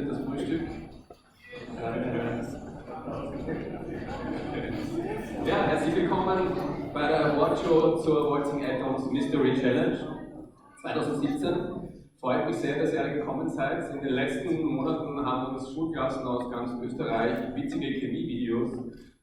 wird das Frühstück. Ja, herzlich willkommen bei der Awardshow zur Waltzing Mystery Challenge 2017. Freut mich sehr, dass ihr alle gekommen seid. In den letzten Monaten haben uns Schulklassen aus ganz Österreich witzige Chemievideos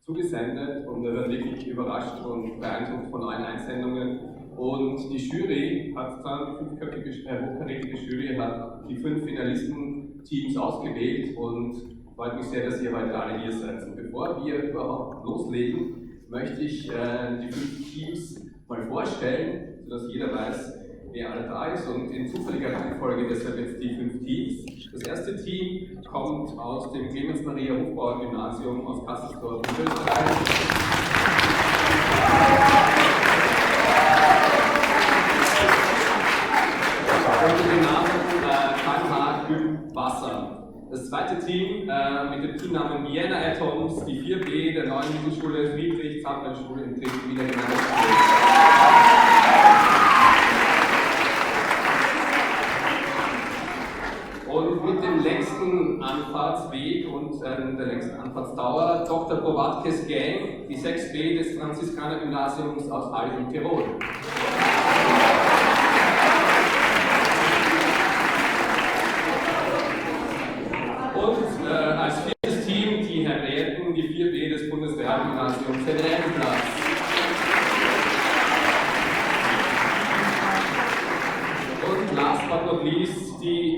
zugesendet und wir waren wirklich überrascht und beeindruckt von neuen Einsendungen. Und die Jury hat dann, die hochkarätige Jury hat die 5 Finalistenteams ausgewählt und freut mich sehr, dass ihr heute alle hier seid. Und bevor wir überhaupt loslegen, möchte ich die 5 Teams mal vorstellen, sodass jeder weiß, wer alle da ist, und in zufälliger Reihenfolge deshalb jetzt die 5 Teams. Das erste Team kommt aus dem Clemens-Maria-Hofbauer-Gymnasium aus Kasselsdorf in Österreich. Unter dem Namen KMH Wasser. Das zweite Team mit dem Teamnamen Vienna Atoms, die 4B der neuen Mittelschule Friedrich-Zappler-Schule in Dresden, Wiener Gemeindeschule. Und mit dem längsten Anfahrtsweg und der längsten Anfahrtsdauer Dr. Prowatkes Gang, die 6B des Franziskaner-Gymnasiums aus Halle, Tirol. Und als viertes Team die Henrietten, die 4B des Bundesrealgymnasiums Henriettenplatz. Und last but not least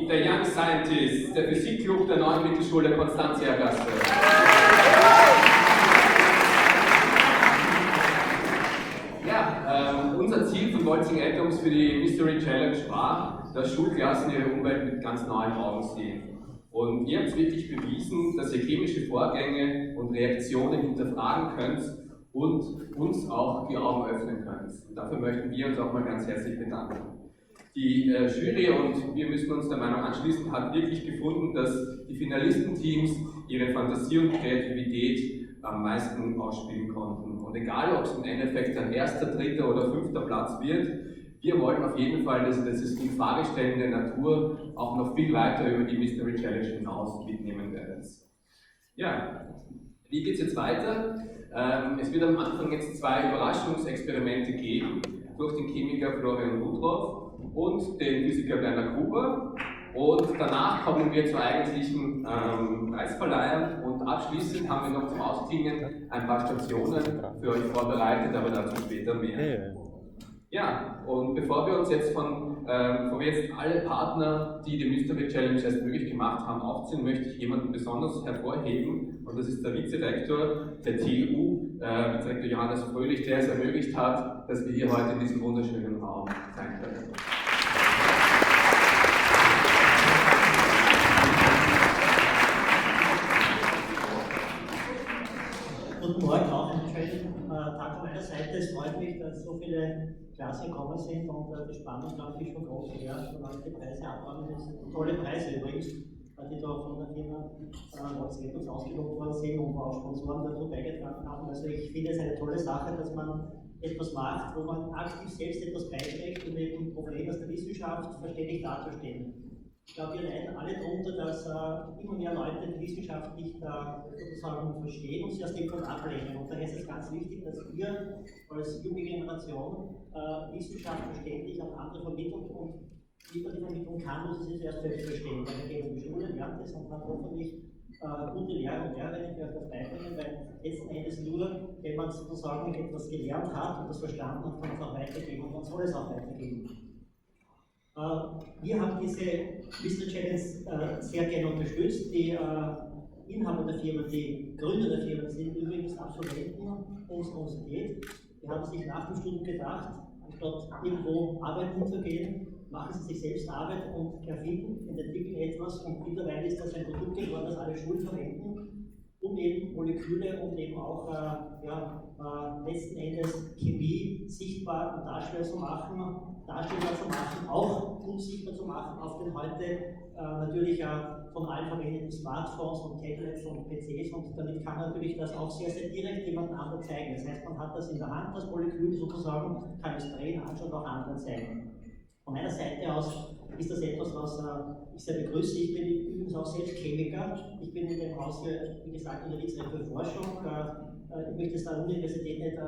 der Young Scientist, der Physikclub der neuen Mittelschule Konstantiagasse. Ja, unser Ziel von Waltzing Atoms für die Mystery Challenge war, dass Schulklassen ihre Umwelt mit ganz neuen Augen sehen. Und ihr habt wirklich bewiesen, dass ihr chemische Vorgänge und Reaktionen hinterfragen könnt und uns auch die Augen öffnen könnt. Und dafür möchten wir uns auch mal ganz herzlich bedanken. Die Jury, und wir müssen uns der Meinung anschließen, hat wirklich gefunden, dass die Finalistenteams ihre Fantasie und Kreativität am meisten ausspielen konnten. Und egal, ob es im Endeffekt ein 1., 3. oder 5. Platz wird, wir wollen auf jeden Fall, dass das in Frage stellende Natur auch noch viel weiter über die Mystery Challenge hinaus mitnehmen werden. Ja, wie geht es jetzt weiter? Es wird am Anfang jetzt 2 Überraschungsexperimente geben durch den Chemiker Florian Rudroff und den Physiker Werner Gruber, und danach kommen wir zur eigentlichen Preisverleihung, und abschließend haben wir noch zum Ausklingen ein paar Stationen für euch vorbereitet, aber dazu später mehr. Ja, und bevor wir jetzt alle Partner, die die Mystery Challenge erst möglich gemacht haben, aufziehen, möchte ich jemanden besonders hervorheben, und das ist der Vizerektor der TU, Vizerektor Johannes Fröhlich, der es ermöglicht hat, dass wir hier heute in diesem wunderschönen Raum sein können. Guten Morgen, auch einen schönen Tag von meiner Seite. Es freut mich, dass so viele Klassen gekommen sind und die Spannung, glaube ich, schon groß herrscht und auch die Preise abräumen. Das sind tolle Preise übrigens, die da von der Firma Waltzing ausgelobt worden sind und wo auch Sponsoren dazu beigetragen haben. Also ich finde es eine tolle Sache, dass man etwas macht, wo man aktiv selbst etwas beiträgt, um eben Probleme aus der Wissenschaft verständlich darzustellen. Ich glaube, wir leiden alle darunter, dass immer mehr Leute die Wissenschaft nicht sozusagen verstehen und sie aus dem Grund ablehnen. Und daher ist es ganz wichtig, dass wir als junge Generation Wissenschaft verständlich an andere vermitteln, und wie man die vermitteln kann, muss es erst selbst verstehen. Weil wir gehen in die Schule, lernt es und hat hoffentlich gute Lehrer und Lehrerinnen, die euch das beibringen, weil letzten Endes nur, wenn man sozusagen etwas gelernt hat und das verstanden hat, kann man es auch weitergeben, und man soll es auch weitergeben. Wir haben diese Mystery Challenge sehr gerne unterstützt. Die Inhaber der Firma, die Gründer der Firma sind übrigens Absolventen unserer Universität. Die haben sich nach dem Studium gedacht, anstatt irgendwo arbeiten zu gehen, machen sie sich selbst Arbeit und erfinden und entwickeln etwas, und mittlerweile ist das ein Produkt geworden, das alle Schulen verwenden, um eben Moleküle und eben auch letzten Endes Chemie sichtbar und darstellbar zu machen, auch gut sichtbar zu machen auf den heute natürlich von allen verwendeten Smartphones und Tablets und PCs, und damit kann man natürlich das auch sehr, sehr direkt jemand anderem zeigen. Das heißt, man hat das in der Hand, das Molekül sozusagen, kann es drehen, anschauen und auch anderen zeigen. Von meiner Seite aus ist das etwas, was ich sehr begrüße. Ich bin übrigens auch selbst Chemiker. Ich bin in dem Haus hier, wie gesagt, in der Witzerin für Forschung. Ich möchte es an der Universität nicht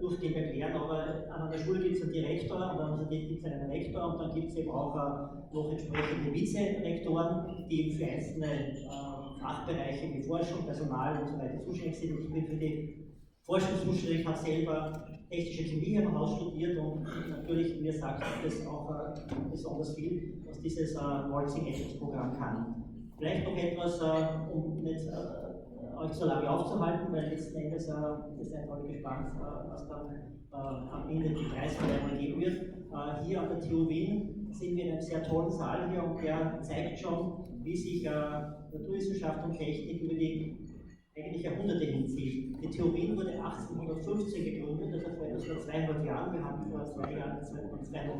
durchgehend erklären, aber an einer Schule gibt es einen Direktor, an der Universität gibt es einen Rektor und dann gibt es eben auch noch entsprechende Vizerektoren, die für einzelne Fachbereiche wie Forschung, Personal und so weiter zuständig sind. Ich bin für die Forschung zuständig, habe selber technische Chemie im Haus studiert und natürlich, mir sagt das auch besonders viel, was dieses Waltzing-Programm kann. Vielleicht noch etwas, um nicht euch so lange aufzuhalten, weil letzten Endes seid alle gespannt, was dann am Ende die Preisverleihung geben wird. Hier an der TU-Wien sind wir in einem sehr tollen Saal hier und der zeigt schon, wie sich Naturwissenschaft und Technik über die eigentlich Jahrhunderte hinzieht. Die TU-Wien wurde 1815 gegründet, also vor etwa 200 Jahren. Wir haben vor 200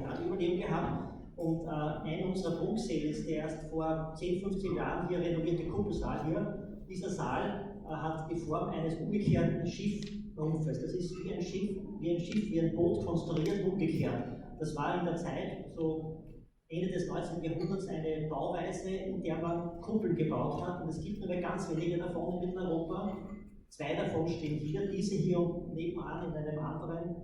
Jahren Jubiläum gehabt. Und ein unserer Prunksäle ist der erst vor 10, 15 Jahren hier renovierte Kuppelsaal hier. Dieser Saal hat die Form eines umgekehrten Schiffrumpfes. Das ist wie ein Schiff, wie ein Boot konstruiert, umgekehrt. Das war in der Zeit, so Ende des 19. Jahrhunderts, eine Bauweise, in der man Kuppeln gebaut hat. Und es gibt nur mehr ganz wenige davon in Mitteleuropa. 2 davon stehen hier, diese hier und nebenan in einem anderen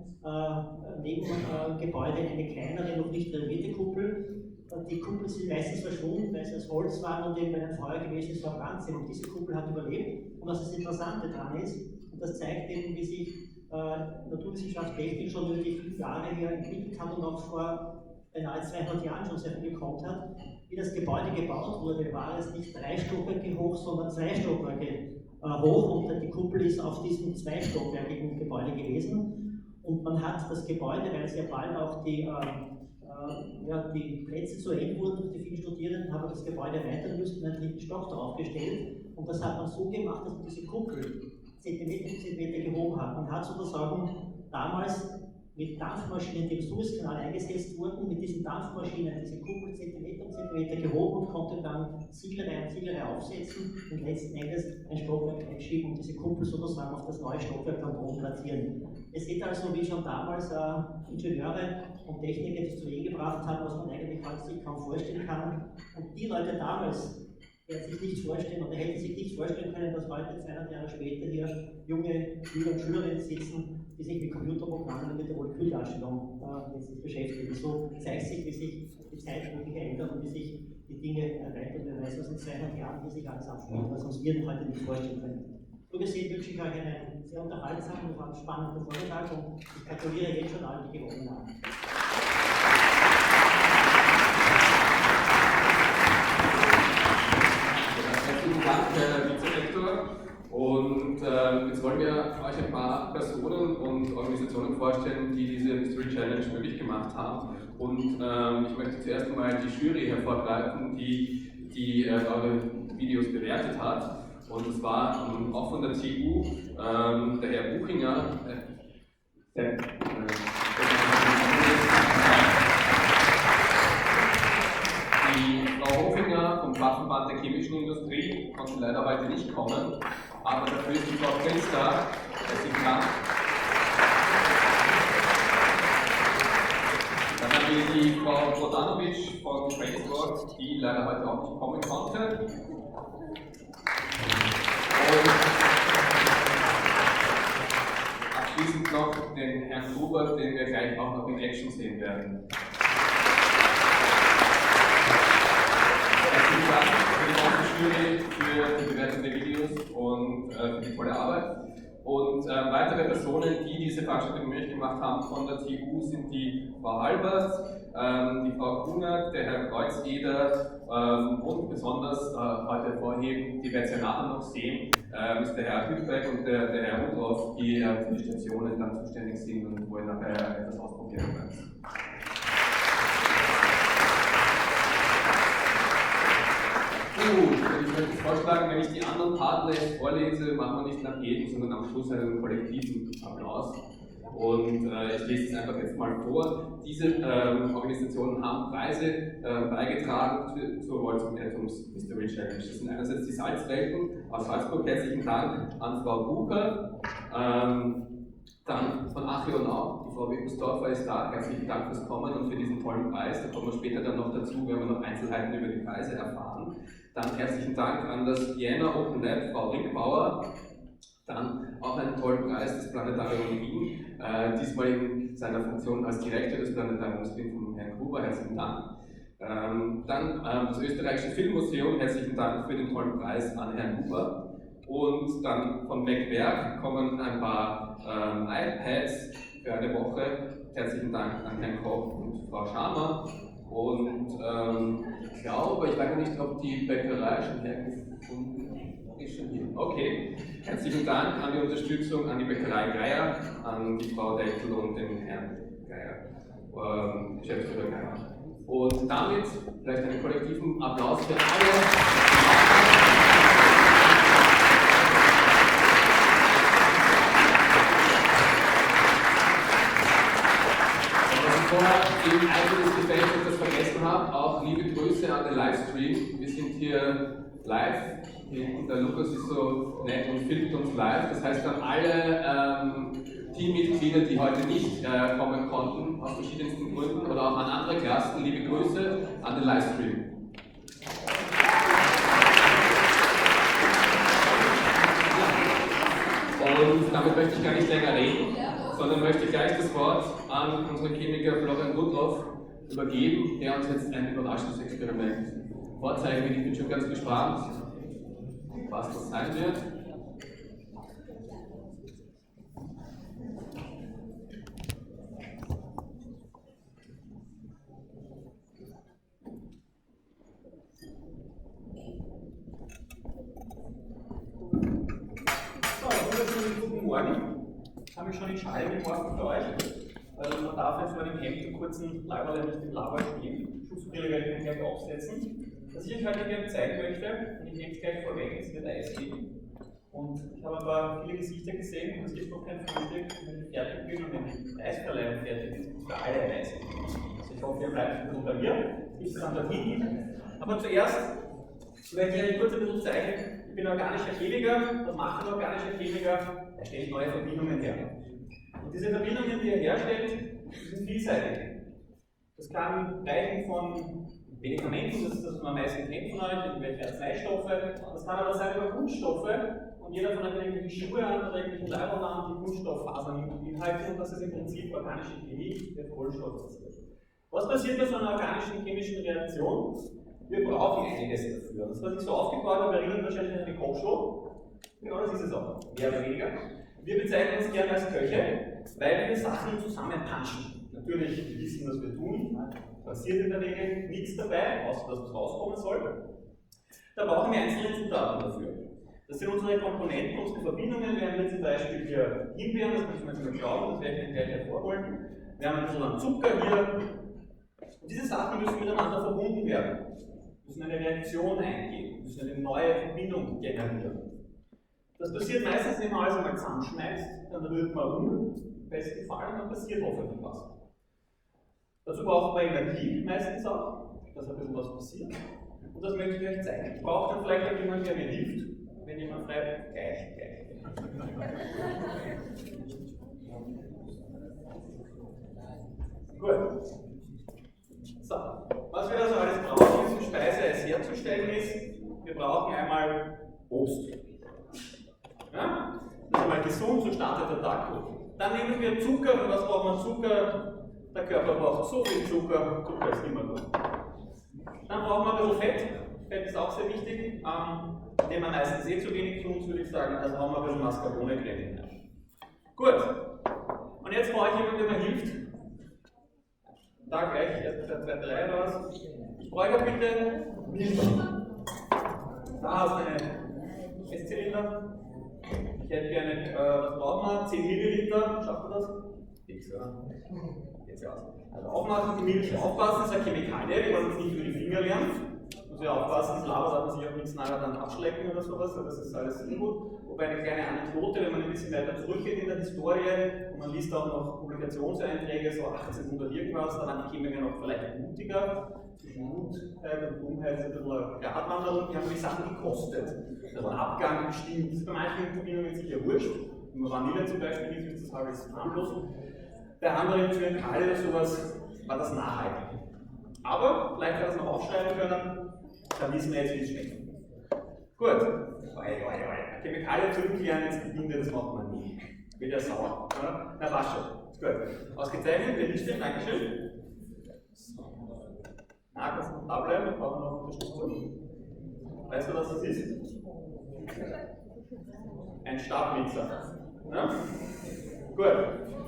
Nebengebäude eine kleinere, noch nicht renovierte Kuppel. Die Kuppeln sind meistens verschwunden, weil sie aus Holz waren und eben bei einem Feuer gewesen ist, verbrannt sind. Und diese Kuppel hat überlebt. Und was das Interessante daran ist, und das zeigt eben, wie sich Naturwissenschaft, Technik schon über die 5 Jahre her entwickelt hat und auch vor beinahe 200 Jahren schon sehr viel gekommen hat. Wie das Gebäude gebaut wurde, war es nicht 3 Stockwerke hoch, sondern 2 Stockwerke hoch und die Kuppel ist auf diesem 2-stockwerkigen Gebäude gewesen. Und man hat das Gebäude, weil sehr bald auch die Plätze zu eng wurden durch die vielen Studierenden, haben das Gebäude erweitern müssen und einen 3. Stock draufgestellt. Und das hat man so gemacht, dass man diese Kuppel Zentimeter für Zentimeter gehoben hat. Man hat sozusagen damals mit Dampfmaschinen, die im Suezkanal eingesetzt wurden, mit diesen Dampfmaschinen diese Kuppel Zentimeter um Zentimeter gehoben und konnte dann Zieglerei aufsetzen und letzten Endes ein Stockwerk einschieben und diese Kuppel sozusagen auf das neue Stockwerk dann oben platzieren. Ihr seht also, wie schon damals Ingenieure und Techniker das zu Wege gebracht haben, was man eigentlich heute sich kaum vorstellen kann. Und die Leute damals werden sich nicht vorstellen oder hätten sich nicht vorstellen können, dass heute 200 Jahre später hier junge Schüler und Schülerinnen sitzen, die sich mit Computerprogrammen und mit der Moleküldarstellung letztlich beschäftigen. So zeigt sich, wie sich die Zeit wirklich ändert und wie sich die Dinge erweitern. Wer weiß, was in 200 Jahren hier sich alles abspielt, was uns wir heute nicht vorstellen können. So gesehen wünsche ich euch einen sehr unterhaltsamen und spannenden Vormittag und ich gratuliere jetzt schon allen, die gewonnen haben. Herzlichen Dank, Herr Vizerektor. Und jetzt wollen wir euch ein paar Personen und Organisationen vorstellen, die diese Mystery Challenge möglich gemacht haben. Und ich möchte zuerst einmal die Jury hervorgreifen, die eure Videos bewertet hat. Und das war auch von der TU, der Herr Buchinger. Die Frau Hofinger vom Fachverband der chemischen Industrie konnte leider heute nicht kommen, aber dafür ist die Frau Prinz da. Herzlichen Dank. Dann haben wir die Frau Brodanovic von Transport, die leider heute auch nicht kommen konnte. Und abschließend noch den Herrn Gruber, den wir gleich auch noch in Action sehen werden. Herzlichen Dank für die ganze Jury, für die Bewertung der Videos und für die tolle Arbeit. Und weitere Personen, die diese Veranstaltung möglich gemacht haben von der TU, sind die Frau Albert, die Frau Kunert, der Herr Kreuzeder und besonders heute hervorheben, die werden Sie ja nachher noch sehen, ist der Herr Hüttbeck und der Herr Rudolf, die für die Stationen dann zuständig sind und wo ihr nachher etwas ausprobieren könnt. Gut, ich möchte vorschlagen, wenn ich die anderen Partner jetzt vorlese, machen wir nicht nach jedem, sondern am Schluss einen kollektiven Applaus. Und ich lese es einfach jetzt mal vor. Diese Organisationen haben Preise beigetragen zur Waltzing Mystery Challenge. Das sind einerseits die Salzwelten aus Salzburg. Herzlichen Dank an Frau Bucher, Dann von Achionau, die Frau Weckersdorfer ist da. Herzlichen Dank fürs Kommen und für diesen tollen Preis. Da kommen wir später dann noch dazu, wenn wir noch Einzelheiten über die Preise erfahren. Dann herzlichen Dank an das Vienna Open Lab, Frau Rinkbauer. Dann auch einen tollen Preis, das Planetarium Wien, diesmal in seiner Funktion als Direktor des Planetariums Wien von Herrn Gruber. Herzlichen Dank. Dann das Österreichische Filmmuseum, herzlichen Dank für den tollen Preis an Herrn Gruber. Und dann von MacBerg kommen ein paar iPads für eine Woche. Herzlichen Dank an Herrn Koch und Frau Schamer. Und ich glaube, ich weiß nicht, ob die Bäckerei schon hergefunden ist. Schon hier. Okay. Herzlichen Dank an die Unterstützung an die Bäckerei Geier, an die Frau Deckel und den Herrn Geier, Geschäftsführer Geier. Und damit vielleicht einen kollektiven Applaus für alle. Im Eifer des Gefechts etwas vergessen habe, auch liebe Grüße an den Livestream. Wir sind hier live. Und der Lukas ist so nett und filmt uns live. Das heißt, an alle Teammitglieder, die heute nicht kommen konnten, aus verschiedensten Gründen, oder auch an andere Klassen, liebe Grüße an den Livestream. Und damit möchte ich gar nicht länger reden, sondern möchte gleich das Wort an unseren Chemiker Florian Rudloff übergeben, der uns jetzt ein Überraschungsexperiment vorzeigen wird. Ich bin schon ganz gespannt, was das sein wird. Guten Morgen. Ich habe mich schon in Schale geworfen für euch. Also man darf jetzt vor dem Hemd im kurzen Leiberl nicht im Lava stehen. Schutzbrille werde ich gleich aufsetzen. Was ich euch heute gerne zeigen möchte, und ich nehme es gleich vorweg, es wird Eis geben. Und ich habe aber viele Gesichter gesehen und es gibt noch kein Frühstück. Wenn ich fertig bin und wenn die Preisverleihung fertig ist, für alle ein Eis geben. Also ich hoffe, ihr bleibt ein bisschen bei mir. Ich ist dann dorthin. Aber zuerst möchte ich euch kurz ein bisschen zeigen, ich bin organischer Chemiker und mache einen organischen Chemiker, er stellt neue Verbindungen her. Und diese Verbindungen, die er herstellt, sind vielseitig. Das kann reichen von Medikamenten, das ist das, was man am meisten kennt von euch, irgendwelche Arzneistoffe. Das kann aber sein über Kunststoffe und jeder von euch hat irgendwelche Schuhe an oder irgendwelche Leiber an, die Kunststofffasern beinhalten und das ist im Prinzip organische Chemie, der Kohlenstoff passiert. Was passiert bei so einer organischen chemischen Reaktion? Wir brauchen einiges dafür. Das, was ich so aufgebaut habe, erinnert wahrscheinlich an die Kochshow. Genau, das ist es auch. Mehr oder weniger. Wir bezeichnen uns gerne als Köche, weil wir Sachen zusammenpanschen. Natürlich, wir wissen, was wir tun. Passiert in der Regel nichts dabei, außer dass was rauskommen soll. Da brauchen wir einzelne Zutaten dafür. Das sind unsere Komponenten, unsere Verbindungen. Wir haben hier zum Beispiel hier Himbeeren, das müssen wir jetzt mal schauen, das werde ich gleich hervorholen. Wir haben ein bisschen an Zucker hier. Und diese Sachen müssen miteinander verbunden werden. Müssen eine Reaktion eingehen, müssen eine neue Verbindung generieren. Das passiert meistens, wenn man alles einmal zusammenschmeißt, dann rührt man um, im besten Fall, und dann passiert hoffentlich was. Dazu braucht man Energie, meistens auch, dass ein bisschen was passiert. Und das möchte ich euch zeigen. Ich brauche dann vielleicht auch jemanden, der mir hilft. Wenn jemand schreibt, gleich. Gut. So, was wir also alles brauchen, um Speiseeis herzustellen ist, wir brauchen einmal Obst. Ja? Das ist einmal gesund, so startet der Tag gut. Dann nehmen wir Zucker, und was braucht man Zucker? Der Körper braucht so viel Zucker, Zucker ist immer gut. Dann brauchen wir ein bisschen Fett, Fett ist auch sehr wichtig. Nehmen wir meistens zu wenig zu uns, würde ich sagen, also haben wir ein bisschen Mascarpone-Creme hinein. Gut, und jetzt brauche ich jemanden, der mir hilft. Da gleich, erst der zweite Reihe raus. Ich bräuchte bitte Milch. Da hast du einen Esszylinder. Ich hätte gerne, was brauchen wir? 10 Milliliter. Schafft ihr das? Nix, oder? Geht's ja aus. Also aufmachen, die Milch aufpassen, das ist eine Chemikalie, die man uns nicht über die Finger lernt. Muss ja aufpassen, das Lava darf man sich auch nichts nachher dann abschlecken oder sowas, das ist alles ungut. Wobei eine kleine Anekdote, wenn man ein bisschen weiter zurückgeht in der Historie und man liest auch noch Publikationseinträge, so 1800 irgendwas, da waren die Chemiker noch vielleicht mutiger. Zwischen Mutheit und Dummheit ist ein bisschen eine Gratwanderung, die haben die Sachen gekostet. Da war ein Abgang bestimmt, das ist bei manchen Verbindungen sicher wurscht. Nur Vanille zum Beispiel ist das halbes harmlos. Bei anderen Chemikalien oder sowas war das nachhaltig. Aber vielleicht kann das noch aufschreiben können, dann wissen wir jetzt, wie es schmeckt. Gut. Chemikalien zurückkehren ins Gebinde, das macht man nie. Wird ja sauer. Oder? Na, passt schon. Ist gut. Ausgezeichnet, wir nicht Dankeschön. Na, kannst du da bleiben, dann brauchen wir noch Unterstützung. Weißt du, was das ist? Ein Stabmixer. Ja? Gut.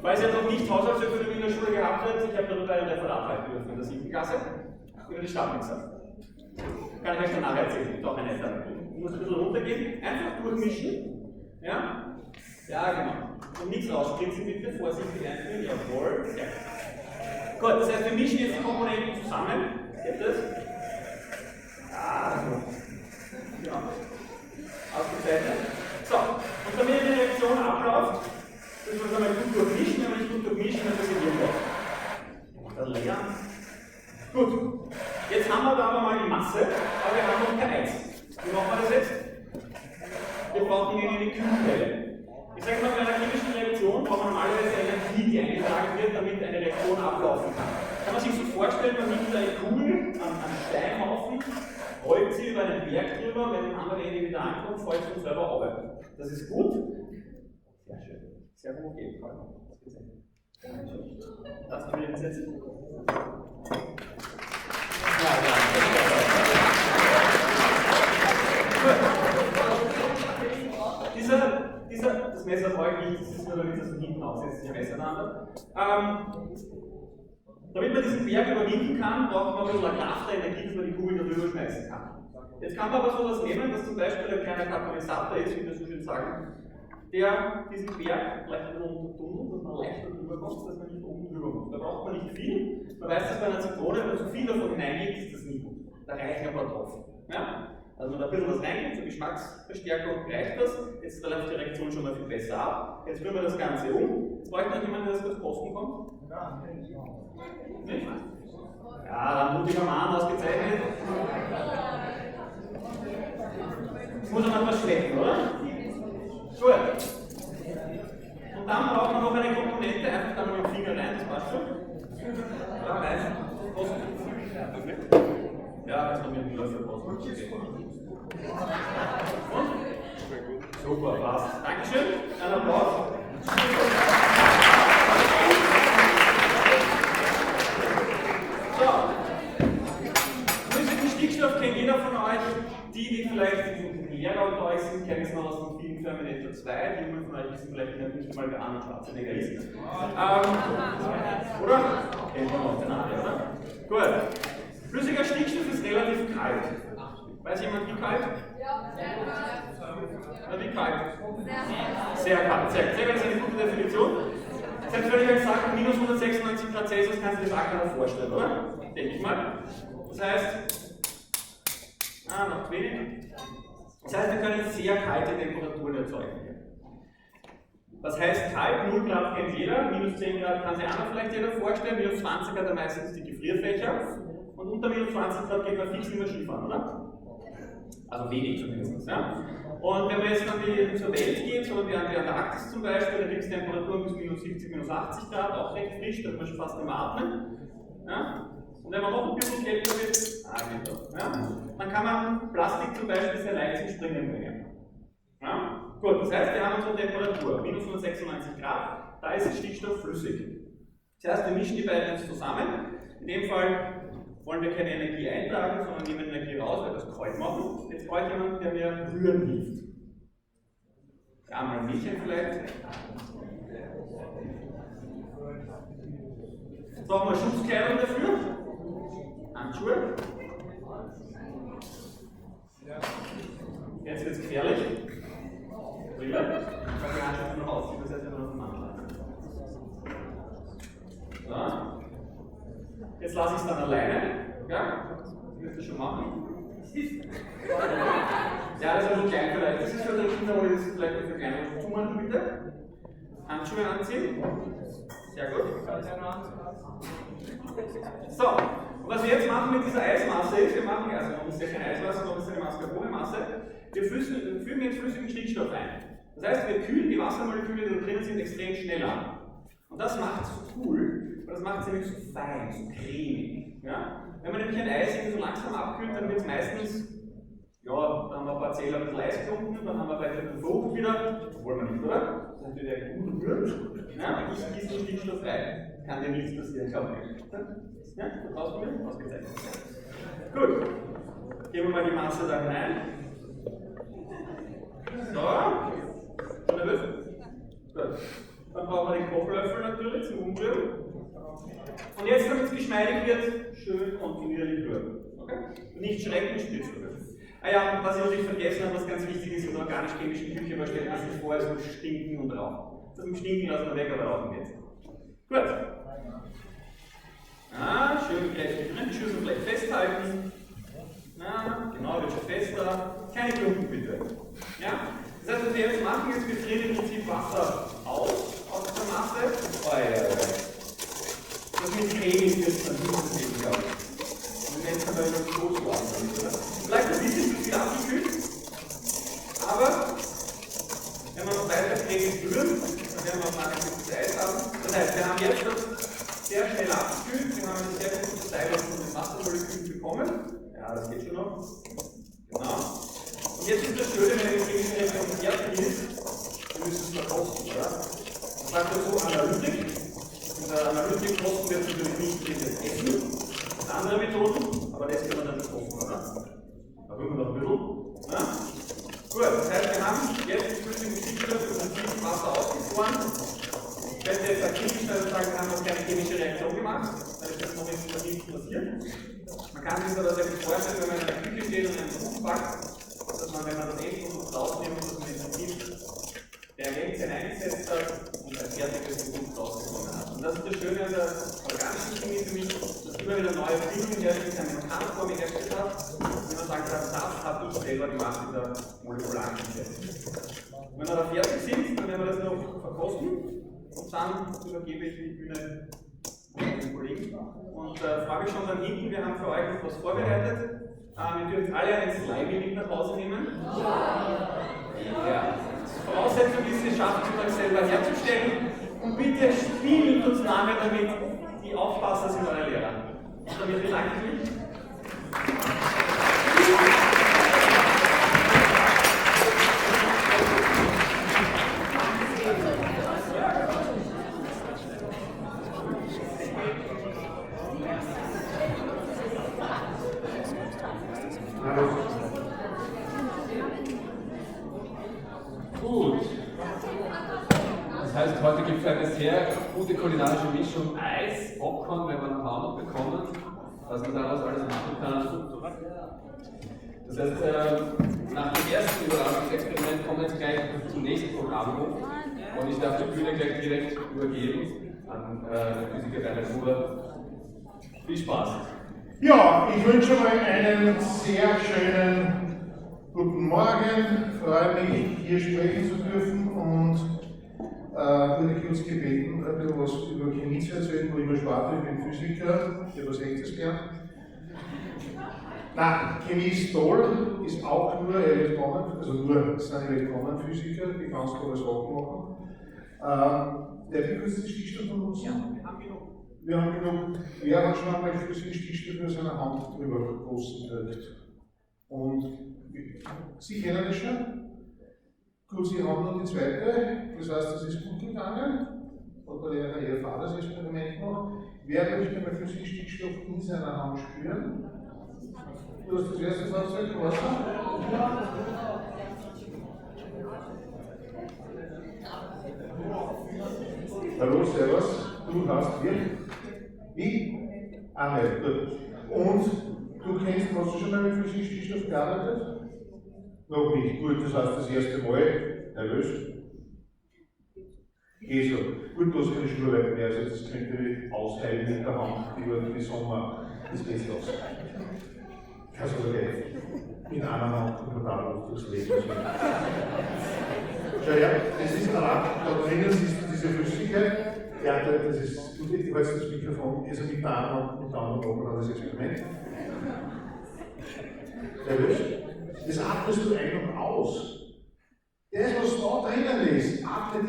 Falls ihr noch nicht Haushaltsökonomie in der Schule gehabt habt, ich habe darüber ein Referat halten dürfen in der 7. Klasse über die Stabmixer. Kann ich euch dann nachher erzählen, doch ein netter. Ich muss ein bisschen runtergehen, einfach durchmischen. Ja? Ja, genau. Und nichts rausspritzen, bitte vorsichtig einführen. Jawohl. Sehr gut. Gut, das heißt, wir mischen jetzt die Komponenten zusammen. Geht das? Ja, genau. Ausgezeichnet. So, und damit die Reaktion abläuft, müssen wir es einmal gut durchmischen. Wenn wir nicht gut durchmischen, dann passiert irgendwas. Das leer. Gut. Jetzt haben wir da aber mal die Masse, aber wir haben noch kein Eis. Wie machen wir das jetzt? Wir brauchen eine Kühlquelle. Ich sage mal, bei einer chemischen Reaktion braucht man normalerweise Energie, die eingetragen wird, damit eine Reaktion ablaufen kann. Kann man sich so vorstellen, man nimmt eine Kugel an Steinhaufen, rollt sie über einen Berg drüber, wenn ein anderer Ende wieder ankommt, fällt sie selber runter. Das ist gut. Sehr schön. Sehr homogen. Das können wir jetzt setzen. Das Messer brauche ich nicht, das ist nur, damit das von hinten aussetzt, die Messer damit man diesen Berg überwinden kann, braucht man ein bisschen Kraft, Energie, dass man die Kugel darüber schmeißen kann. Jetzt kann man aber sowas nehmen, dass zum Beispiel ein kleiner Katalysator ist, wie wir so schön sagen, der diesen Berg vielleicht ein bisschen untertunnelt, dass man leichter drüber kommt, dass man nicht oben drüber muss. Da braucht man nicht viel. Man weiß, dass bei einer Zitrone, wenn man zu viel davon hineingeht, ist das nie gut. Da reichen ein paar Tropfen. Ja? Also wenn man ein bisschen was reingeht, zur Geschmacksverstärkung reicht das. Jetzt läuft die Reaktion schon mal viel besser ab. Jetzt führen wir das Ganze um. Jetzt bräuchte noch jemand, der das kurz kosten kommt? Nicht? Ja, dann mutiger Mann, ausgezeichnet. Jetzt muss er noch was schmecken, oder? Gut. Und dann braucht man noch eine Komponente, einfach da mal mit dem Finger rein, das passt schon. Da rein. Ja, das haben wir mit dem Löffel kosten. Und? Super, passt. Dankeschön. Ein Applaus. So. Flüssigen Stickstoff kennt jeder von euch. Die vielleicht Lehrer unter euch sind, kennen es noch aus dem Film Terminator 2. Die Jungen von euch wissen vielleicht nicht mal, wer Arnold Schwarzenegger ist. Oder? Kennt man noch den Namen, oder? Gut. Flüssiger Stickstoff ist relativ kalt. Weiß jemand, wie kalt? Ja, sehr kalt. Wie kalt? Sehr kalt. Sehr kalt. Das ist eine gute Definition. Jetzt habe ich völlig gesagt, minus 196 Grad Celsius kannst du dir das auch keiner vorstellen, oder? Denke ich mal. Das heißt, noch wenig. Das heißt, wir können sehr kalte Temperaturen erzeugen. Was heißt kalt? 0 Grad kennt jeder, minus 10 Grad kann sich auch vielleicht jeder vorstellen, minus 20 hat er meistens die Gefrierfächer und unter minus 20 Grad geht man fix nicht mehr Skifahren, oder? Also wenig zumindest. Ja? Und wenn man jetzt dann zur Welt geht, so wie an die Antarktis zum Beispiel, da gibt es Temperaturen bis minus 70, minus 80 Grad, auch recht frisch, da kann man schon fast nicht mehr atmen. Ja? Und wenn man noch ein bisschen kälter wird, geht das. Ja? Dann kann man Plastik zum Beispiel sehr leicht zum Springen bringen. Ja? Gut, das heißt, wir haben unsere Temperatur, minus 196 Grad, da ist der Stickstoff flüssig. Das heißt, wir mischen die beiden jetzt zusammen. In dem Fall wollen wir keine Energie eintragen, sondern nehmen Energie raus, weil wir das kalt machen. Jetzt brauche ich jemanden, der mir rühren hilft. Ja, mal ein Mädchen vielleicht. Jetzt brauchen wir Schutzkleidung dafür. Handschuhe. Jetzt wird es gefährlich. Brille. Ich kann die Handschuhe noch ausziehen, das heißt, wir noch einen Mann. So. Jetzt lasse ich es dann alleine. Ja? Ich möchte das schon machen. Ja, das ist ein bisschen klein vielleicht. Das ist für die Kinder, aber das ist vielleicht für kleine. Zumachen bitte. Handschuhe anziehen. Sehr gut. So, und was wir jetzt machen mit dieser Eismasse ist, wir machen, also das ist ja kein Eiswasser, sondern das ist eine Mascarpone-Masse, wir fügen jetzt flüssigen Stickstoff ein. Das heißt, wir kühlen die Wassermoleküle, die da drin sind, extrem schnell ab. Und das macht es so cool, weil das macht es nämlich so fein, so cremig. Ja? Wenn man nämlich ein Eis so langsam abkühlt, dann wird es meistens, ja, dann haben wir ein paar Zähler mit Eisklumpen, dann haben wir bei der Frucht wieder, das wollen wir nicht, oder? Das ist natürlich ein gut rührt. Ja, ich gieße den Stickstoff rein. Kann dir nichts passieren, glaub mir. Ja, gut ausprobieren? Ausgezeichnet. Gut. Geben wir mal die Masse da hinein. So. Schon nervös? Gut. Dann brauchen wir den Kochlöffel natürlich zum Umrühren. Und jetzt, damit es geschmeidig wird, schön kontinuierlich rühren. Okay? Nicht schrecken, spitz rühren. Ah ja, und was ich natürlich vergessen habe, was ganz wichtig ist in der organisch-chemischen Küche, weil stellt man sich vor, es muss stinken und rauchen. Das mit Stinken lassen wir weg, aber rauchen geht's. Gut. Ah, schön kräftig drin, die Schüssel vielleicht festhalten. Na, genau, wird schon fester. Keine Klumpen bitte. Ja? Das heißt, was wir jetzt machen, ist, wir frieren im Prinzip Wasser aus der Masse. Das mit cremig wird dann nicht, glaube ich. Und wenn es dann mal so schlagen, oder? Vielleicht ein bisschen zu viel abgekühlt, aber wenn wir noch weiter cremig rühren, dann werden wir auch nachher ein bisschen Eis haben. Das heißt, wir haben jetzt das sehr schnell abgekühlt, wir haben eine sehr gute Verteilung von den Wassermolekülen bekommen. Ja, das geht schon noch. Genau. Und jetzt ist das Schöne, wenn die chemische Reaktion fertig ist, wir müssen es verkosten, oder? Das sagt man so Analytik. In der Analytik kosten wir natürlich nicht in das Essen. Das sind andere Methoden, aber das können wir dann nicht kosten, oder? Da rühren wir noch ein bisschen. Ja? Gut, das heißt, wir haben jetzt die flüssigen Stickstoff im Prinzip Wasser ausgefroren. Ich könnte jetzt aktiv sagen, wir haben noch keine chemische Reaktion gemacht, dann ist das noch nicht passiert. Man kann sich aber sehr gut vorstellen, wenn man in der Küche steht und einen Kuchen backt, dass man, wenn man das Endprodukt rausnimmt, dass man im Prinzip Reagenzien eingesetzt hat und ein fertiges Produkt rausgekommen hat. Und das ist das Schöne an der organischen Chemie für mich, dass immer wieder neue Bildungen herstellen, eine Mechanikform hergestellt hat, und man sagen kann, das habe ich selber gemacht in der molekularen Küche. Wenn wir da fertig sind, dann werden wir das noch verkosten und dann übergebe ich die Bühne den Kollegen und freue mich schon dann hinten, wir haben für euch noch was vorbereitet. Ihr dürft alle einen Slime mit nach Hause nehmen. Ja. Voraussetzung ist, ihr schafft es euch selber herzustellen und bitte spielt uns nachher damit, die Aufpasser sind eure Lehrer. Und damit bedanke ich mich. Gut. Das heißt, heute gibt es eine sehr gute kulinarische Mischung Eis, Popcorn, wenn wir noch auch noch bekommen, was man daraus alles machen kann. Das heißt, nach dem ersten Überraschungsexperiment kommen wir jetzt gleich zum nächsten Programm und ich darf die Bühne gleich direkt übergeben an den Physiker Werner Bruder. Viel Spaß! Ja, ich wünsche euch einen sehr schönen guten Morgen. Ich freue mich, hier sprechen zu dürfen und wurde kurz gebeten, ein bisschen was über Chemie zu erzählen, wo ich mir spart, ich bin Physiker, ich habe was Echtes gelernt. Nein, Chemie ist toll, ist auch nur Elektronen, also nur es sind Elektronenphysiker, die ganz tolle Sachen machen. Darf ich kurz den Stickstoff benutzen? Ja, wir haben genug. Wir haben genug. Wer hat schon einmal flüssigen Stickstoff über seine Hand drüber gegossen gekriegt? Und Sie kennen das schon? Gut, Sie haben noch die zweite, das heißt, das ist gut gegangen. Hat der Lehrer Ihr Vater das Experiment gemacht. Wer möchte mal flüssigen Stickstoff in seiner Hand spüren? Du hast das erste Fahrzeug, Wasser? Hallo, servus, du hast wir? Wie? Ah, nein, gut. Und du kennst, hast du schon mal mit flüssigem Stickstoff gearbeitet? Noch nicht, gut, das heißt das erste Mal. Nervös? Eh so. Gut, du hast keine Schularbeit mehr, also das könnte ich ausheilen mit der Hand über die Sommer. Das geht los. Also okay. In einer Hand komfortabel durchs Leben. Schau her, das ist da drinnen siehst du diese Flüssigkeit. Ja, das ist, du hältst das Mikrofon, also mit der anderen und oben an das Experiment. Nervös? Das atmest du ein und aus. Das, was da drinnen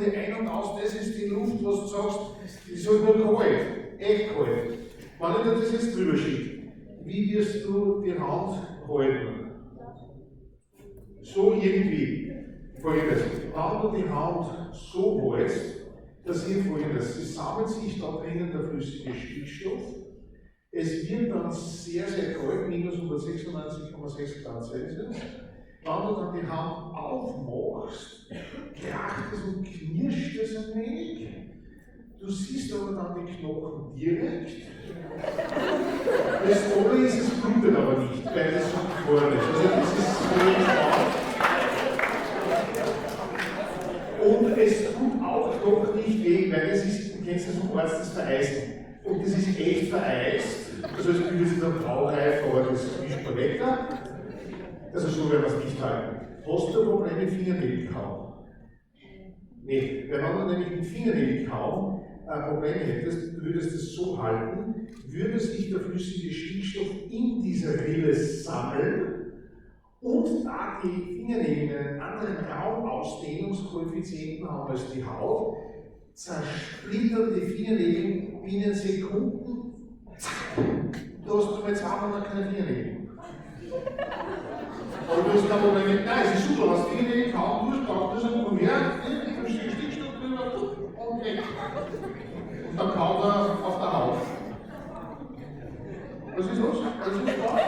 die ein und aus, das ist die Luft, was du sagst, die ist halt nur kalt, echt kalt. Wenn ich dir das jetzt drüber schicke, wie wirst du die Hand halten? So irgendwie. Folgendes. Wenn du die Hand so hältst, passiert Folgendes. Es sammelt sich da drinnen der flüssige Stickstoff. Es wird dann sehr, sehr kalt, minus 196,6 Grad Celsius. Wenn du dann die Hand aufmachst, kracht es und knirscht es ein wenig. Du siehst aber dann die Knochen direkt. Das Tolle ist, es blutet aber nicht, weil das so gefroren ist. Also das ist so und es tut auch doch nicht weh, weil das ist, du kennst das vom Arzt, das Vereisen. Und das ist echt vereist. Also es bildet sich dann traureif, aber das ist schon weg da. Also so werden wir es nicht halten. Hast du Probleme mit Fingernägeln kauen? Nee, weil wenn du nämlich mit Fingernägeln kauen ein Problem hättest, du würdest es so halten, würde sich der flüssige Stickstoff in dieser Rille sammeln und da die Fingernägel einen anderen Raumausdehnungskoeffizienten haben als die Haut, zersplittern die Fingernägel binnen Sekunden. Du hast mal 200 keine Fingernägel. Aber du hast kein Problem mit, nein, es ist super, was Fingernägel kaum tust, brauchst du es und her, flüssiger Stickstoff drüber und weg. Und dann kaut er auf der Haut. Was ist los? Alles gut drauf?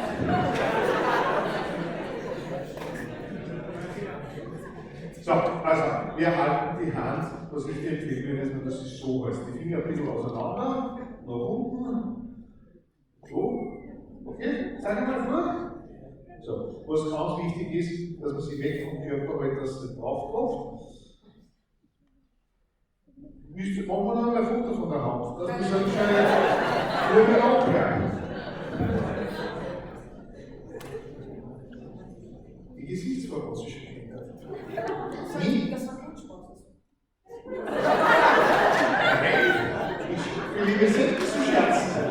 So, also, wir halten die Hand, was ich dir empfehlen würde, dass es so heißt. Die Finger ein bisschen auseinander, nach unten. So. Okay? Zeig mal vor. So, was ganz wichtig ist, dass man sich weg vom Körper hält, dass es nicht drauf tropft. Machen wir noch mal ein Foto von der Hand, dass wir so eine kleine aufhören. Die Gesichtsfarbe hat sich schon geändert. Wie? Das war kein Spaß. Nein, ich liebe es nicht zu scherzen.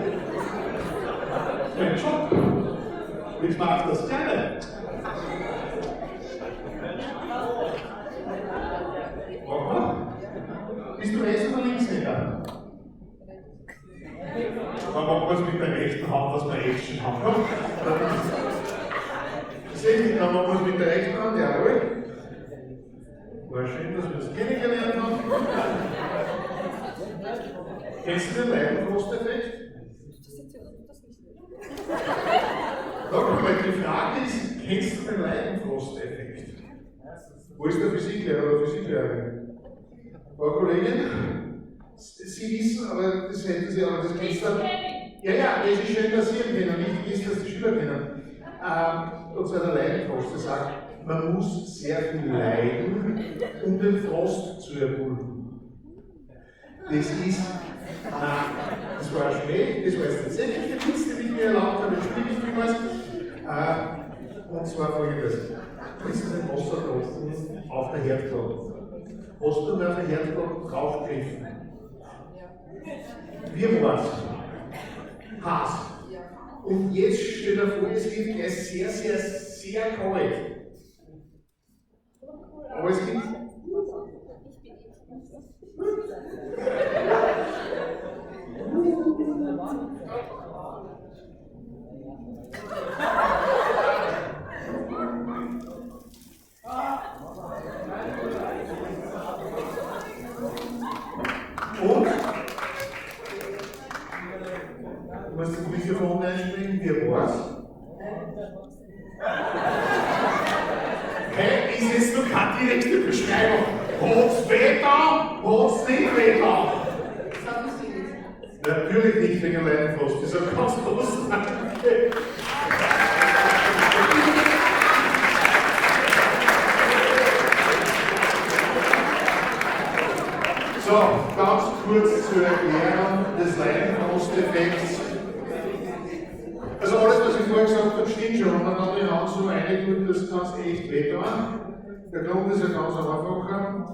Mein Job. Ich mag das gerne. Bist du Rechts- oder Linkshänder? Dann machen wir es mit der rechten Hand, dass wir Action haben. Seht ihr, dann machen wir es mit der rechten Hand, jawohl. War schön, dass wir das kennengelernt haben. Kennst du den Leidenfrosteffekt? Doch, weil die Frage ist, kennst du den Leidenfrosteffekt? Wo ist der Physiklehrer oder Physiklehrerin? Frau Kollegin, Sie wissen, aber das hätten Sie, aber das kennst du. Ja, es ist schön, dass Sie ihn kennen, wichtig ist, dass die Schüler kennen. Und zwar der Leidenfrost, sagt, man muss sehr viel leiden, um den Frost zu erdulden. Das ist, das war schlecht, das war jetzt tatsächlich der Witz, den ich mir erlaubt habe, das spiele ich vielmals. Und zwar folgendes: Willst du den Wassertropfen auf der Herdplatte? Hast du mal auf der Herdplatte draufgegriffen? Wie war's? Heiß. Und jetzt stell dir vor, es wird gleich sehr, sehr, sehr kalt. Aber es gibt. Und du musst das Mikrofon einspringen, wie war's? Hey, ist jetzt noch keine direkte Beschreibung. Hat's weh da? Hat's nicht weh da? Natürlich nicht wegen Leidenfrost, das ist ein ganz großes Danke. So, ganz kurz zur Erklärung des Leidenfrosteffekts. Also alles, was ich vorher gesagt habe, stimmt schon. Wenn man dann die Hand so reintut, das kann es echt wehtun. Der Grund ist ja ganz einfacher.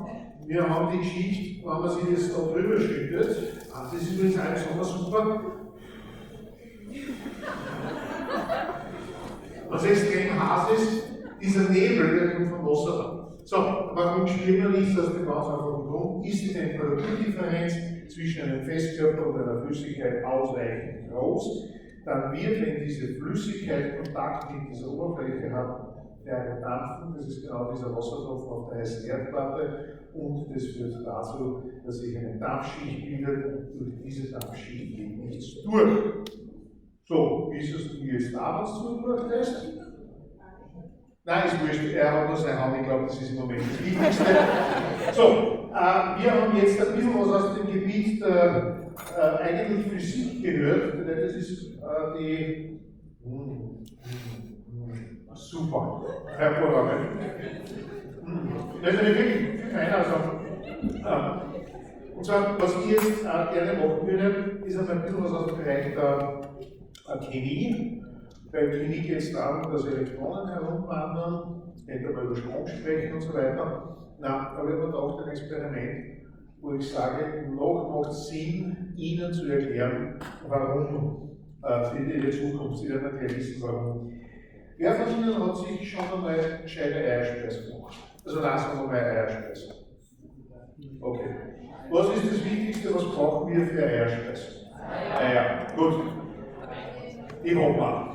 Wir haben die Geschichte, wenn man sich das da drüber schüttet, das ist übrigens ein besonders super. Was extrem heiß ist, dieser Nebel, der kommt vom Wasser. So, warum schwimmen ist aus dem ganz einfachen Grund, ist die Temperaturdifferenz zwischen einem Festkörper und einer Flüssigkeit ausreichend groß, dann wird, wenn diese Flüssigkeit Kontakt mit dieser Oberfläche hat, der dampfen, das ist genau dieser Wassertropfen auf der heißen Erdplatte, und das führt dazu, dass sich eine Dampfschicht bildet, durch diese Dampfschicht geht nichts durch. So, wie ist es jetzt damals so durchlässt? Nein, ist wurscht, er hat nur seine Hand, ich glaube, das ist im Moment das Wichtigste. So, wir haben jetzt ein bisschen was aus dem Gebiet der eigentlich Physik gehört, das ist die. Super, hervorragend. Das ist eine wirklich viel feiner Sache. Und zwar, was ich jetzt gerne machen würde, ist ein bisschen was aus dem Bereich der Chemie. Bei Chemie geht es darum, dass Elektronen herumwandern, könnte man über Strom sprechen und so weiter. Na, aber ich habe mir gedacht, ein Experiment, wo ich sage, noch macht Sinn, Ihnen zu erklären, warum für Ihre Zukunft. Sie werden gleich wissen, warum. Wer von Ihnen hat sich schon einmal gescheite Eierspeise gemacht? Also lassen wir mal Eierspeise. Okay. Was ist das Wichtigste, was brauchen wir für Eierspeise? Eier. Gut. Die haben wir.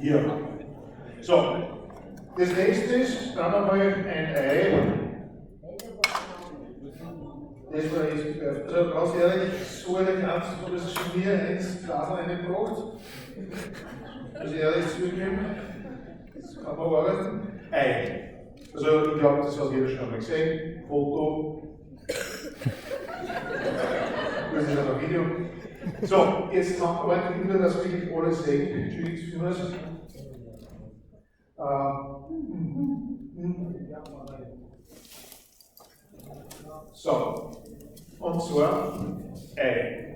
Hier. So. Das nächste ist dann einmal ein Ei. Das war jetzt, also ganz ehrlich, so elegant, wo das schon mir eins Glas reingebracht. Muss ich ehrlich zugeben. Das kann man arbeiten. Ei. Also ich glaube, das hat jeder schon mal gesehen. Foto. Das ist auch ein Video. So, jetzt arbeite ich nur, dass wirklich alle sehen. Entschuldigt vielmals. So, und zwar Ei.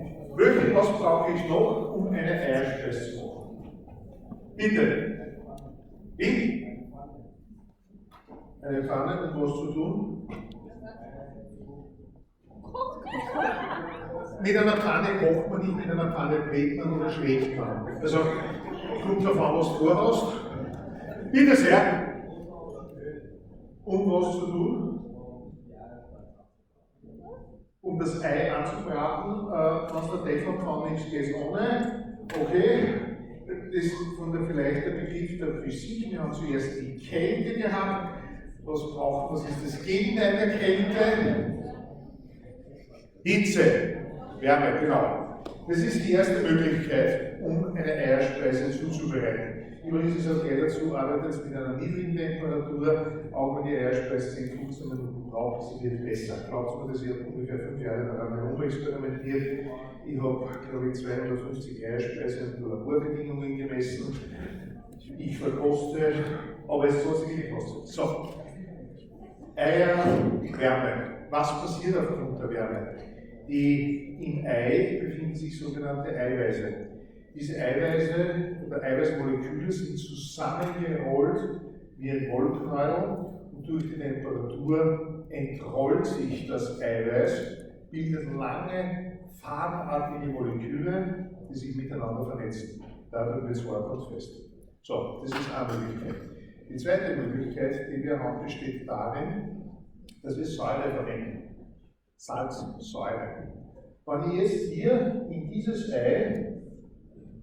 Was brauche ich noch, um eine Eierspeise zu machen? Bitte. Wie? Eine Pfanne und was zu tun? Mit einer Pfanne kocht man nicht, mit einer Pfanne brät man oder schlägt man. Also, kommt davon, was du vorhast. Bitte sehr. Um was zu tun? Um das Ei anzubraten, kannst du Teflonpfanne nichts geht ohne. Okay. Das ist vielleicht der Begriff der Physik. Wir haben zuerst die Kälte gehabt. Was ist das Gegenteil der Kälte? Hitze. Wärme, genau. Das ist die erste Möglichkeit, um eine Eierspeise zuzubereiten. Übrigens ist es auch gleich dazu, arbeitet mit einer niedrigen Temperatur, auch wenn die Eierspeise 10, 15 Minuten braucht, sie wird besser. Glaubt mir, dass ich habe ungefähr 5 Jahre daran herumexperimentiert. Ich habe, glaube ich, 250 Eierspeise unter Laborbedingungen gemessen. Ich verkoste, aber es soll sich wirklich kosten. So, Eierwärme. Was passiert aufgrund der Wärme? Im Ei befinden sich sogenannte Eiweiße. Diese Eiweiße oder Eiweißmoleküle sind zusammengerollt wie ein Wollknäuel und durch die Temperatur entrollt sich das Eiweiß, bildet lange, fadenartige Moleküle, die sich miteinander vernetzen. Dadurch wird es hart und fest. So, das ist eine Möglichkeit. Die zweite Möglichkeit, die wir haben, besteht darin, dass wir Säure verwenden. Salzsäure. Wenn ich jetzt hier in dieses Ei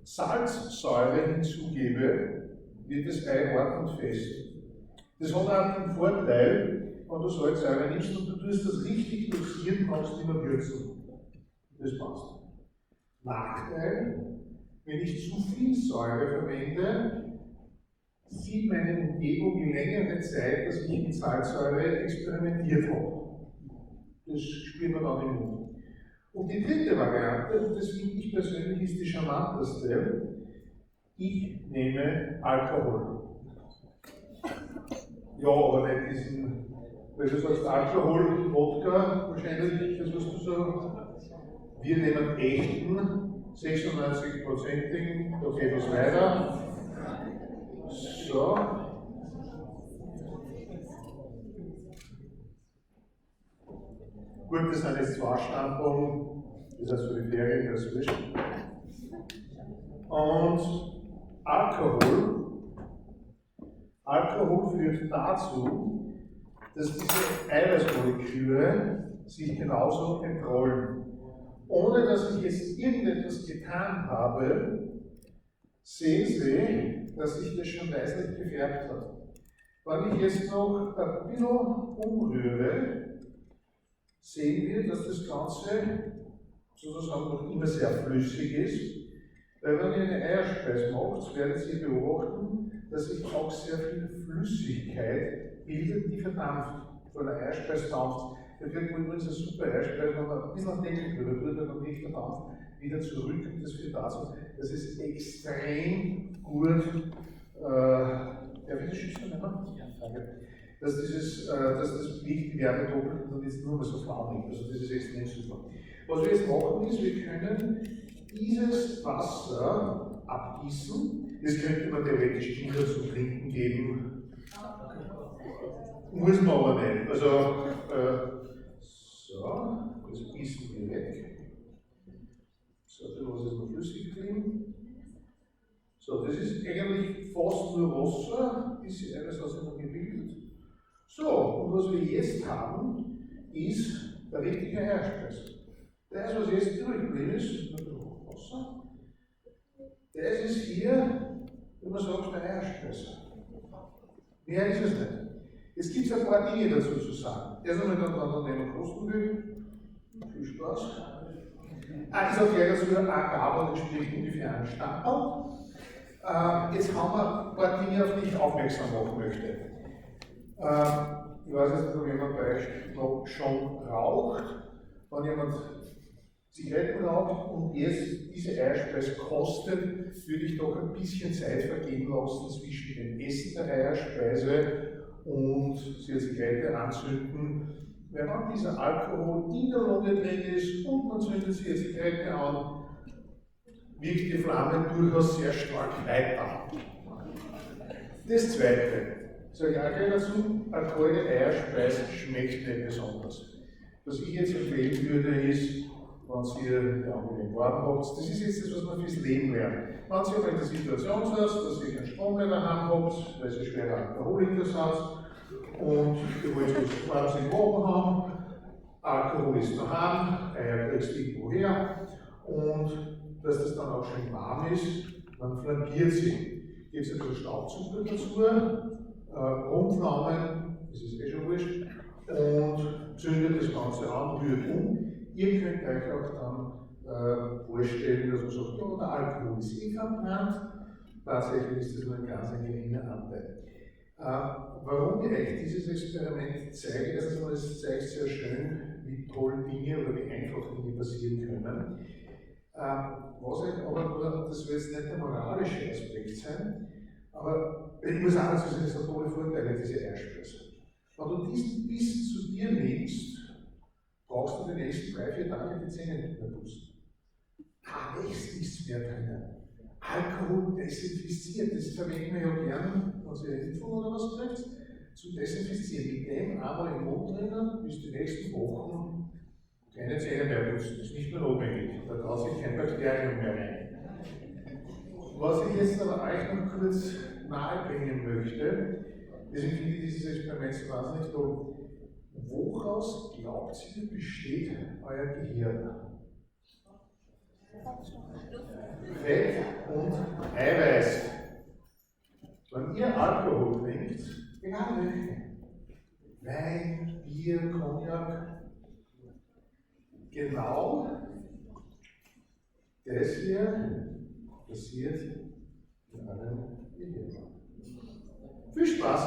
Salzsäure hinzugebe, wird das Ei hart und fest. Das hat auch den Vorteil, wenn du Salzsäure nimmst und du tust das richtig dosieren, kannst du immer würzen. Das passt. Nachteil, wenn ich zu viel Säure verwende, sieht meine Umgebung längere Zeit, dass ich mit Salzsäure experimentiert habe. Das spürt man dann im Mund. Und die dritte Variante, und das finde ich persönlich ist die charmanteste, ich nehme Alkohol. Ja, aber nicht diesen, weil du sagst Alkohol, Wodka, wahrscheinlich, das was du so. Wir nehmen echten, 96%igen, da geht es weiter. So. Gut, das sind jetzt 2 Standpunkte, das heißt für die Ferien, das ist und Alkohol führt dazu, dass diese Eiweißmoleküle sich genauso entrollen. Ohne dass ich jetzt irgendetwas getan habe, sehen Sie, dass sich das schon weißlich gefärbt hat. Wenn ich jetzt noch ein bisschen umrühre, sehen wir, dass das Ganze sozusagen noch immer sehr flüssig ist. Weil wenn ihr eine Eierspeise macht, werden Sie beobachten, dass sich auch sehr viel Flüssigkeit bildet, die verdampft. Weil eine Eierspeise dampft. Da kriegt man übrigens eine super Eierspeise, wenn man ein bisschen Deckel drüber tut, dann kommt nicht der Dampf wieder zurück. Und das führt dazu, dass es extrem gut, darf ich das schützen nehmen? Ja, danke. Dass das Licht die Wärme doppelt und dann ist es nur mal so flammig. Also das ist extrem super. Was wir jetzt machen ist, wir können dieses Wasser abgießen. Das könnte man theoretisch Kindern zum Trinken geben. Muss man aber nicht. Also, so, das gießen wir weg. So, was ist noch flüssig drin? So, das ist eigentlich fast nur Wasser, diese Eiweiß noch gebildet. So, und was wir jetzt haben, ist der richtige Eierspeise. Das, was jetzt übrig geblieben ist, Wasser, das ist hier, wenn man sagt, der Eierspeise. Mehr ist es nicht. Jetzt gibt es ein paar Dinge dazu zu sagen. Erst einmal dann nehmen wir Kostenbögen. Viel Spaß. Ich sage gleich dazu, ein Gabel entspricht ungefähr einem Stammball. Jetzt haben wir ein paar Dinge, auf die ich aufmerksam machen möchte. Ich weiß jetzt nicht, ob jemand bei euch noch schon raucht. Wenn jemand Zigaretten raucht und jetzt diese Eierspeise kostet, würde ich doch ein bisschen Zeit vergehen lassen zwischen dem Essen der Eierspeise und die Zigarette anzünden. Wenn man dieser Alkohol in der Lunge drin ist und man zündet sich die Zigarette an, wirkt die Flamme durchaus sehr stark weiter. Das Zweite, sage ich auch gleich dazu, eine kalte Eierspeise schmeckt nicht besonders. Was ich jetzt empfehlen würde, ist, wenn Sie eine angenehm warm habt, das ist jetzt das, was man fürs Leben lernt. Wenn Sie aber in der Situation sind, dass Sie einen Strom in der Hand habt, weil Sie schwerer Alkoholiker sind und ihr wollt was warmes im Oben haben, Alkohol ist daheim, Eier kriegst du irgendwo her und dass das dann auch schön warm ist, dann flankiert sie. Gebt ein bisschen Staubzucker dazu, Rumflammen, das ist schon wurscht, und zündet das Ganze an, rührt um. Ihr könnt euch auch dann vorstellen, dass man sagt, ja, der Alkohol ist verbrannt. Tatsächlich ist das nur ein ganz geringer Anteil. Warum ich euch dieses Experiment zeige, erstens mal, es zeigt sehr schön, wie toll Dinge oder wie einfach Dinge passieren können. Was ich aber nur, das soll jetzt nicht der moralische Aspekt sein, aber ich muss auch dazu sagen, es hat tolle Vorteile, diese Eierspeise. Wenn du diesen Biss zu dir nimmst, brauchst du die nächsten 3-4 Tage die Zähne nicht mehr putzen. Nichts ist mehr drinnen. Alkohol desinfiziert, das verwenden wir ja gerne, wenn Sie eine Impfung oder was kriegt, zum Desinfizieren. Mit dem einmal im Mund drinnen, bis die nächsten Wochen keine Zähne mehr putzen. Das ist nicht mehr notwendig. Da traut sich kein Bakterium mehr rein. Was ich jetzt aber euch noch kurz nahebringen möchte, deswegen finde ich dieses Experiment so wahnsinnig toll. Woraus glaubt ihr, besteht euer Gehirn? Fett und Eiweiß. Wenn ihr Alkohol trinkt, egal welche, Wein, Bier, Cognac, genau das hier passiert in eurem Gehirn. Viel Spaß!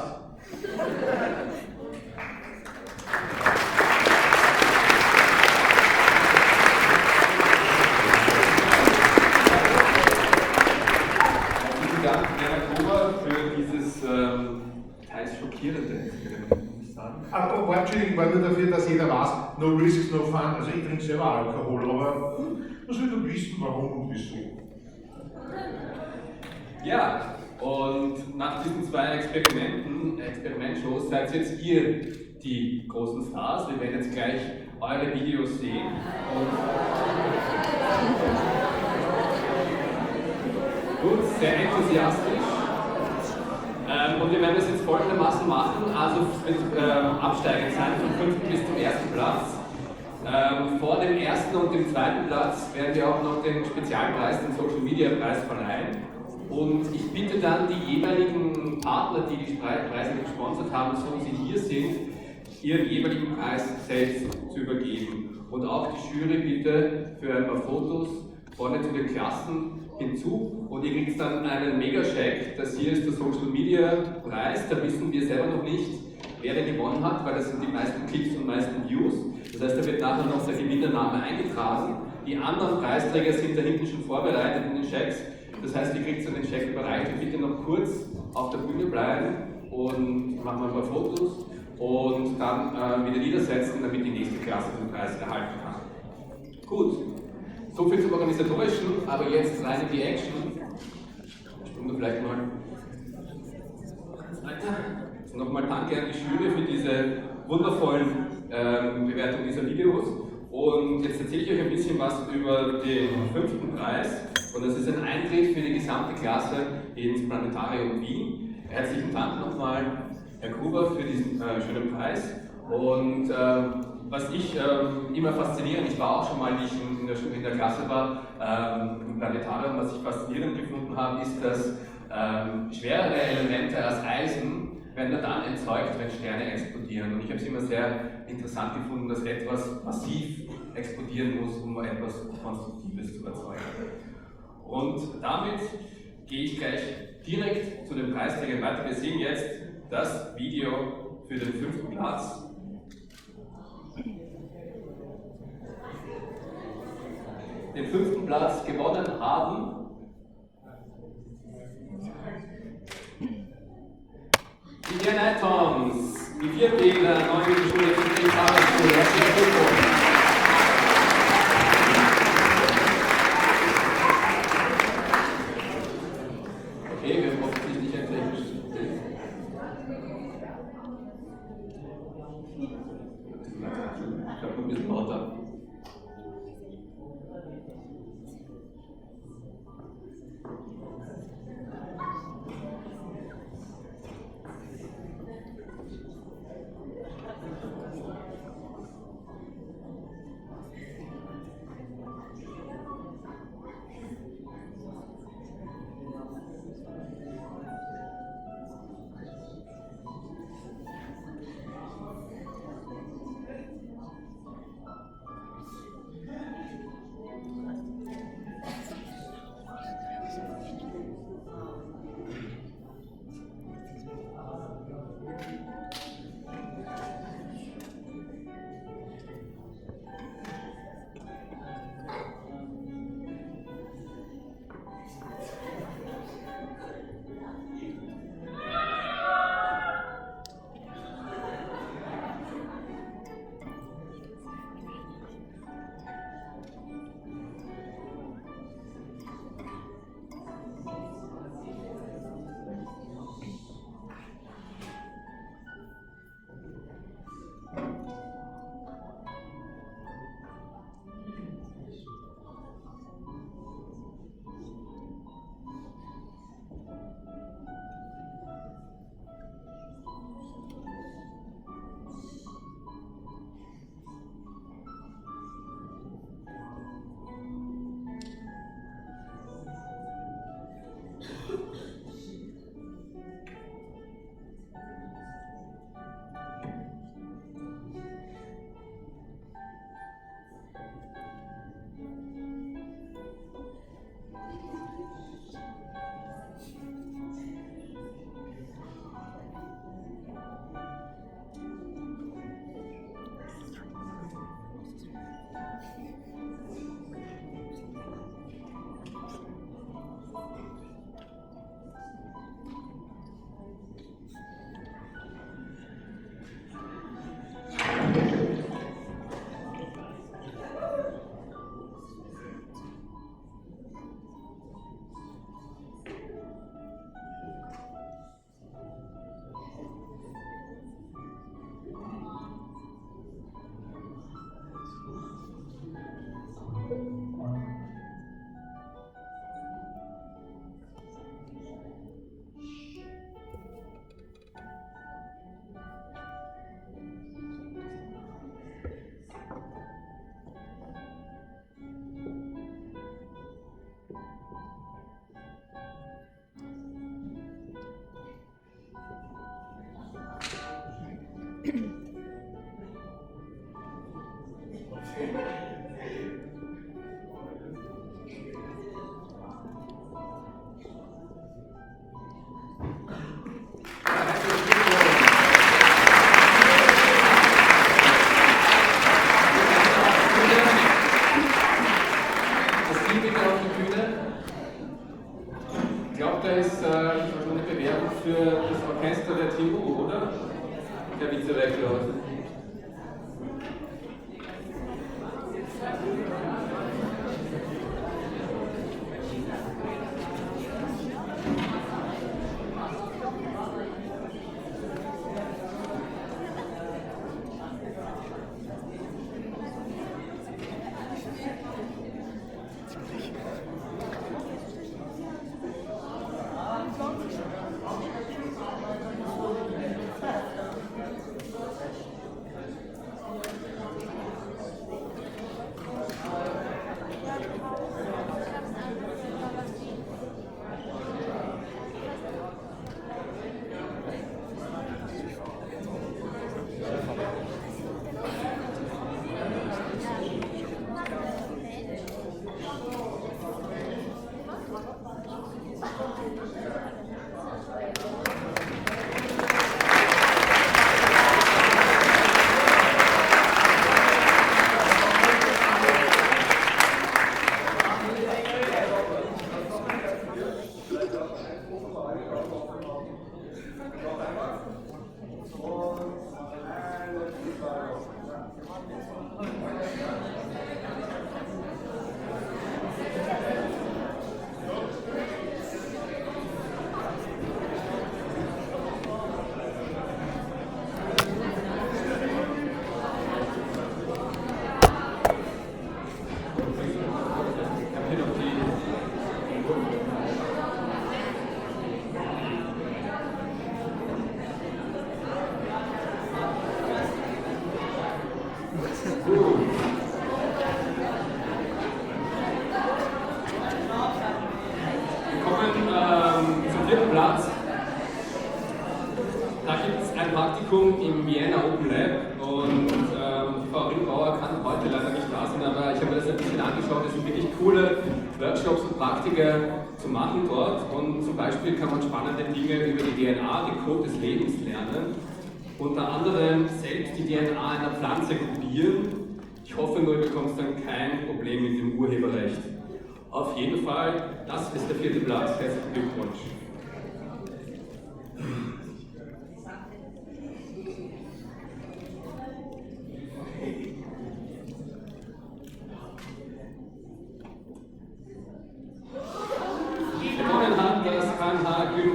Dank, Herr Kober, für dieses teils schockierende Experiment, muss ich sagen. Aber Entschuldigung, war nur dafür, dass jeder weiß, no risks, no fun. Also ich trinke selber Alkohol, aber man sollte wissen, warum und wieso. Ja, und nach diesen 2 Experimentshows seid jetzt ihr die großen Stars. Wir werden jetzt gleich eure Videos sehen. Gut, sehr enthusiastisch. Und wir werden das jetzt folgendermaßen machen, also es wird absteigend sein, vom 5. bis zum 1. Platz. Vor dem 1. und dem 2. Platz werden wir auch noch den Spezialpreis, den Social Media Preis verleihen. Und ich bitte dann die jeweiligen Partner, die die Preise gesponsert haben, so wie sie hier sind, ihren jeweiligen Preis selbst zu übergeben. Und auch die Jury bitte für ein paar Fotos vorne zu den Klassen hinzu. Und ihr kriegt dann einen Mega-Check. Das hier ist der Social Media Preis. Da wissen wir selber noch nicht, wer den gewonnen hat, weil das sind die meisten Klicks und meisten Views. Das heißt, da wird nachher noch der Gewinnername eingetragen. Die anderen Preisträger sind da hinten schon vorbereitet in den Checks. Das heißt, ihr kriegt dann den Check überreicht. Bitte noch kurz auf der Bühne bleiben und machen wir ein paar Fotos und dann wieder niedersetzen, damit die nächste Klasse den Preis erhalten kann. Gut, so viel zum Organisatorischen, aber jetzt rein in die Action. Springen wir vielleicht mal weiter. Nochmal danke an die Jury für diese wundervollen Bewertungen dieser Videos. Und jetzt erzähle ich euch ein bisschen was über den 5. Preis. Und das ist ein Eintritt für die gesamte Klasse ins Planetarium Wien. Herzlichen Dank nochmal, Herr Gruber, für diesen schönen Preis. Und was ich immer faszinierend, ich war auch schon mal, wie ich in der Klasse war, im Planetarium, was ich faszinierend gefunden habe, ist, dass schwerere Elemente als Eisen werden dann erzeugt, wenn Sterne explodieren. Und ich habe es immer sehr interessant gefunden, dass etwas massiv explodieren muss, um etwas Konstruktives zu erzeugen. Und damit gehe ich gleich direkt zu den Preisträgern weiter. Wir sehen jetzt das Video für den 5. Platz. Den 5. Platz gewonnen haben die Items, die 4. in der neuen Schule für die Fahrradschule. Herzlich willkommen. Okay, wir haben offensichtlich ein technisches Problem. Ich glaube, ein bisschen lauter. Seite aus. Im Vienna Open Lab und die Frau Ringbauer kann heute leider nicht da sein, aber ich habe mir das ein bisschen angeschaut. Es sind wirklich coole Workshops und Praktika zu machen dort und zum Beispiel kann man spannende Dinge über die DNA, den Code des Lebens lernen. Unter anderem selbst die DNA einer Pflanze kopieren. Ich hoffe nur, du bekommst dann kein Problem mit dem Urheberrecht. Auf jeden Fall, das ist der 4. Platz. Herzlichen Glückwunsch.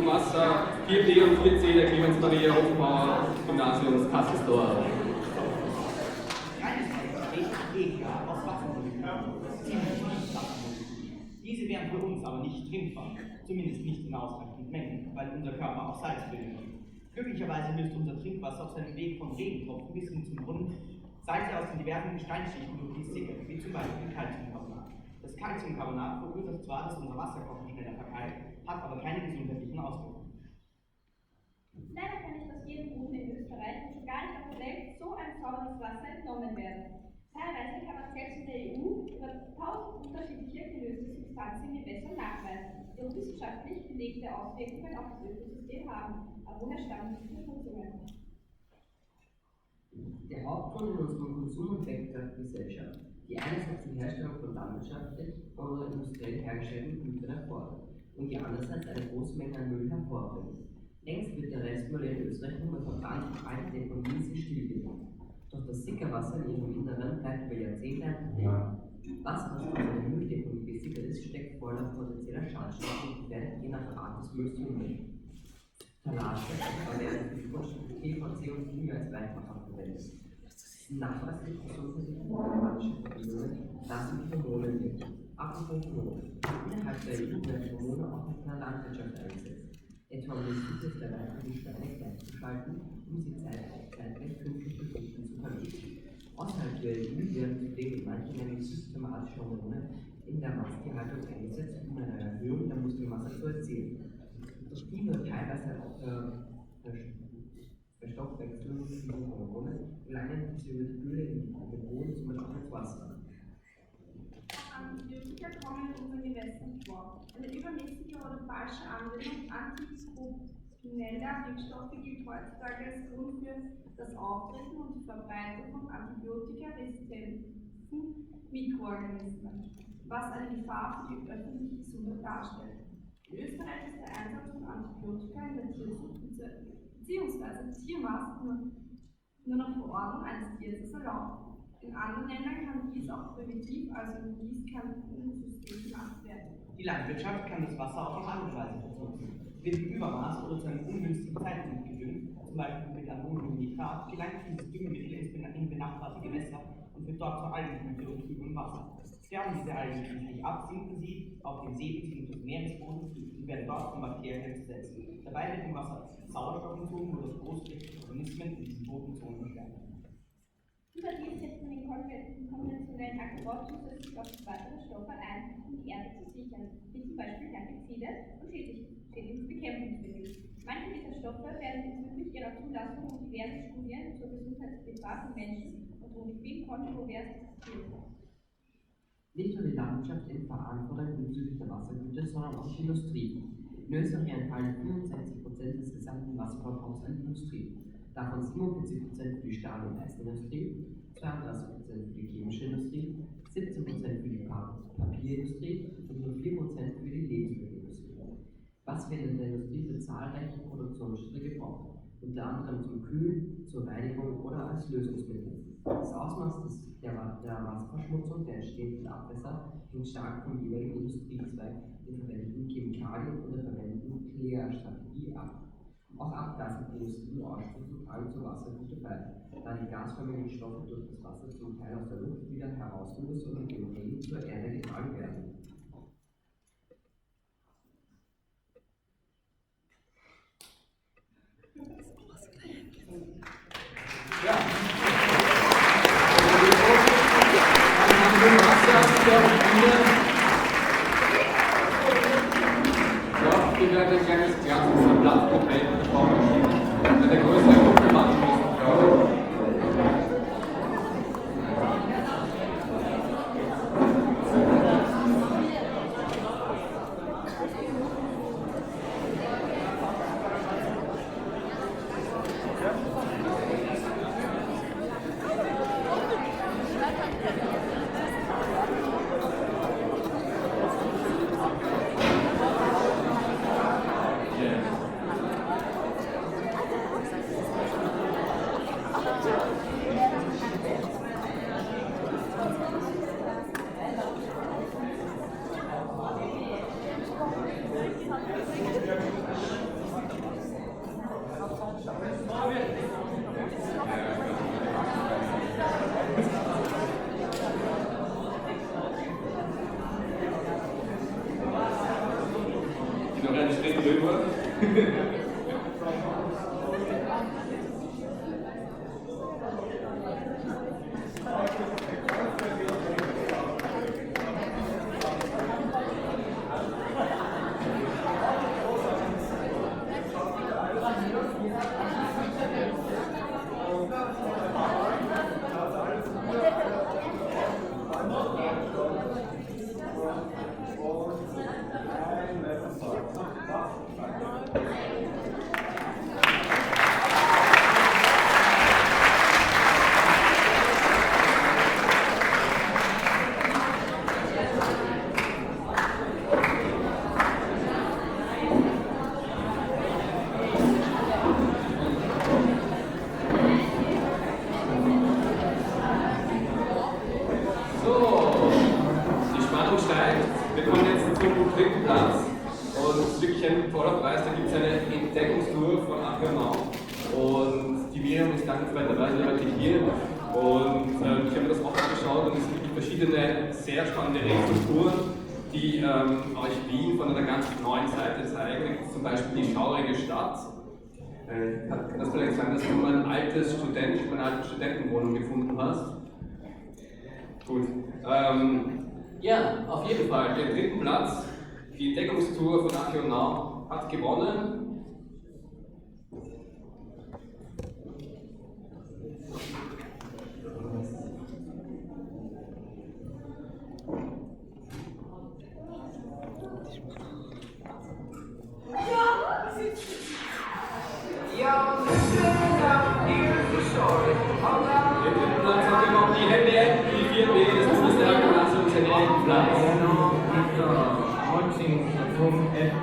Wasser, 4D und 4C der Clemens Maria Hofbauer Gymnasiums Kasselsdorf. Diese wären für uns aber nicht trinkbar, zumindest nicht in ausreichenden Mengen, weil unser Körper auch Salz bilden muss. Glücklicherweise löst unser Trinkwasser auf seinem Weg von Regentropfen bis hin zum Brunnen Salze aus den diversen Gesteinsschichten durch die Sicke, wie zum Beispiel Calciumcarbonat. Das Calciumcarbonat verursacht zwar, dass unser Wasserkocher schneller verkeilt, hat aber keine gesundheitlichen Auswirkungen. Leider kann nicht aus jedem Boden in Österreich und schon gar nicht auf der Welt so ein sauberes Wasser entnommen werden. Teilweise kann man selbst in der EU über 1000 unterschiedliche gelöste Substanzen in Gewässern nachweisen, die auch wissenschaftlich belegte Auswirkungen auf das Ökosystem haben. Aber woher stammen diese Verschmutzungen? Der Hauptgrund in unserem Konsum- und Wegwerfgesellschaft, die einerseits die Herstellung von landwirtschaftlich oder industriell hergestellten Gütern erfordert und die andererseits eine große Menge an Müll hervorbringt. Längst wird der Restmüll in Österreich nur mehr verbrannt und alte Deponien sind stillgelegt. Doch das Sickerwasser in ihrem Inneren bleibt über Jahrzehnte ein Problem. Wasser, das von einer Mülldeponie gesickert ist, steckt voller potenzieller Schadstoffe und gefährdet je nach Art des Mülls die Umwelt. Phthalate, werden für PVC und Chemie als Weichmacher verwendet. Nachweislich gesundheitliche und aromatische Verbindungen lassen die Hormone wirken. Apropos Hormone. Innerhalb der EU werden Hormone auch in der Landwirtschaft eingesetzt. Etwa um den Zyklus der weiblichen Steine gleichzuschalten, um sie zeitgleich künstlich befruchten zu können. Außerhalb der EU werden zudem in manchen Ländern systematische Hormone in der Masttierhaltung eingesetzt, um eine Erhöhung der Muskelmasse zu erzielen. Doch die wird teilweise auch Verstoffwechselung dieser Hormone gelangen diese über die Gülle in den Boden, somit auch ins Wasser. Antibiotika kommen in unseren Gewässern vor. Eine übermäßige oder falsche Anwendung antikoagulärer Wirkstoffe gilt heutzutage als Grund für das Auftreten und die Verbreitung von antibiotikaresistenten Mikroorganismen, was eine Gefahr für die öffentliche Gesundheit darstellt. In Österreich ist der Einsatz von Antibiotika in der Tierzucht bzw. Tiermast nur nur nach Verordnung eines Tieres erlaubt. In anderen Ländern kann dies auch primitiv, also im Gießkannensystem gemacht werden. Die Landwirtschaft kann das Wasser auch auf andere Weise versorgen. Wird im Übermaß oder zu einem ungünstigen Zeitpunkt gedüngt, zum Beispiel mit Ammoniumnitrat, gelangt dieses Düngemittel in benachbarte Gewässer und wird dort zur Algenblüte und trübem Wasser. Sterben diese Algen schließlich ab, sinken sie auf den See bzw. Meeresboden und werden dort von Bakterien zersetzt. Dabei wird im Wasser Sauerstoff entzogen, wodurch großflächige Organismen in diesen Bodenzonen verstärken. Überdies setzt man den konventionellen Ackerbau zusätzlich auf weitere Stoffe ein, um die Erde zu sichern, wie zum Beispiel Herbizide und Schädlingsbekämpfungsmittel. Manche dieser Stoffe werden bezüglich ihrer Zulassung und diverse Studien zur Gesundheitsgefahr von Menschen und ohnehin kontrovers diskutiert. Nicht nur die Landwirtschaft ist verantwortlich bezüglich der Wassergüter, sondern auch die Industrie. In Österreich entfallen 65% des gesamten Wasserverbrauchs an die Industrie. Davon 47% für die Stahl- und Eisenindustrie, 32% für die chemische Industrie, 17% für die Papierindustrie und nur 4% für die Lebensmittelindustrie. Was wird in der Industrie für zahlreiche Produktionsschritte gebraucht, unter anderem zum Kühlen, zur Reinigung oder als Lösungsmittel. Das Ausmaß der Wasserverschmutzung der entstehenden Abwässer hängt stark vom jeweiligen Industriezweig, den verwendeten Chemikalien und der verwendeten Klärstrategie ab. Auch Abgase der Industrie und Ausstoße tragen zur Wassergüte bei, da die gasförmigen Stoffe durch das Wasser zum Teil aus der Luft wieder herausgelöst und mit dem Regen zur Erde getragen werden. Ja. Wir werden ein kleines Glas mit einem Blatt verteilen, das brauchen wir eine größere Gruppe machen müssen. Noch einen Schritt rüber. Wir kommen jetzt zum dritten Platz und es ist wirklich ein toller Preis. Da gibt es eine Entdeckungstour von Ach-Nau und die Miriam ist dankenswerterweise heute hier und ich habe mir das auch angeschaut und es gibt verschiedene sehr spannende Rätseltouren, die euch Wien von einer ganz neuen Seite zeigen. Da gibt es zum Beispiel die schaurige Stadt. Kann das vielleicht sein, dass du eine alte Studentenwohnung gefunden hast? Gut. Ja, auf jeden Fall, den dritten Platz, die Entdeckungstour von Ach-Nau hat gewonnen. Den dritten Platz hat gewonnen die Hände, die 4B des Bundesland und den dritten Platz. Waltzing vom F.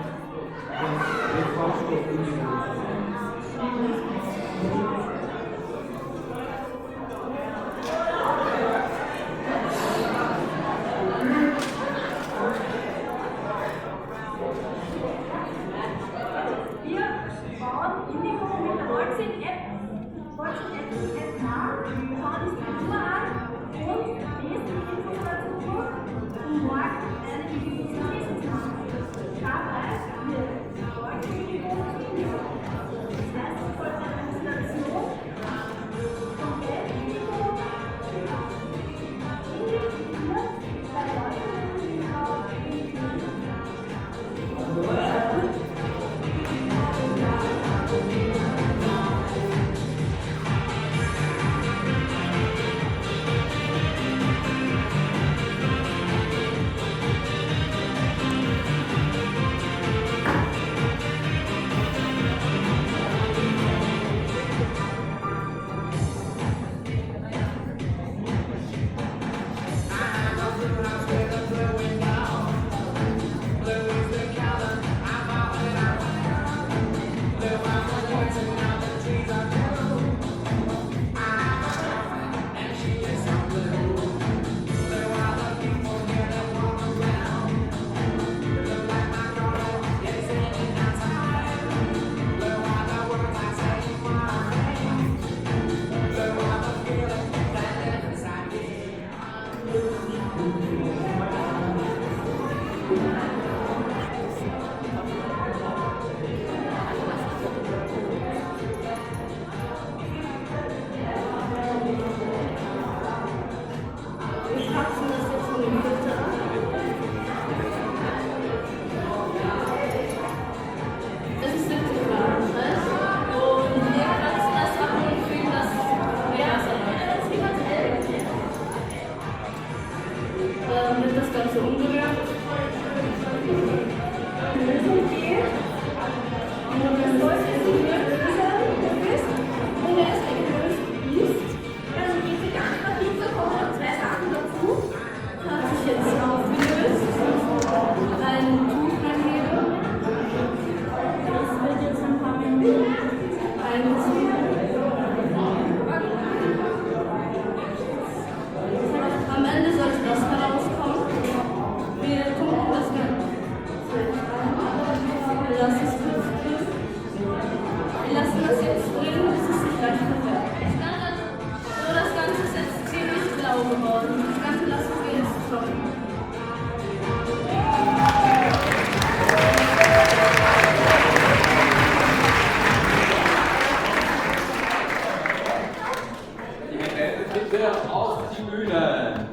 bitte auf die Bühne.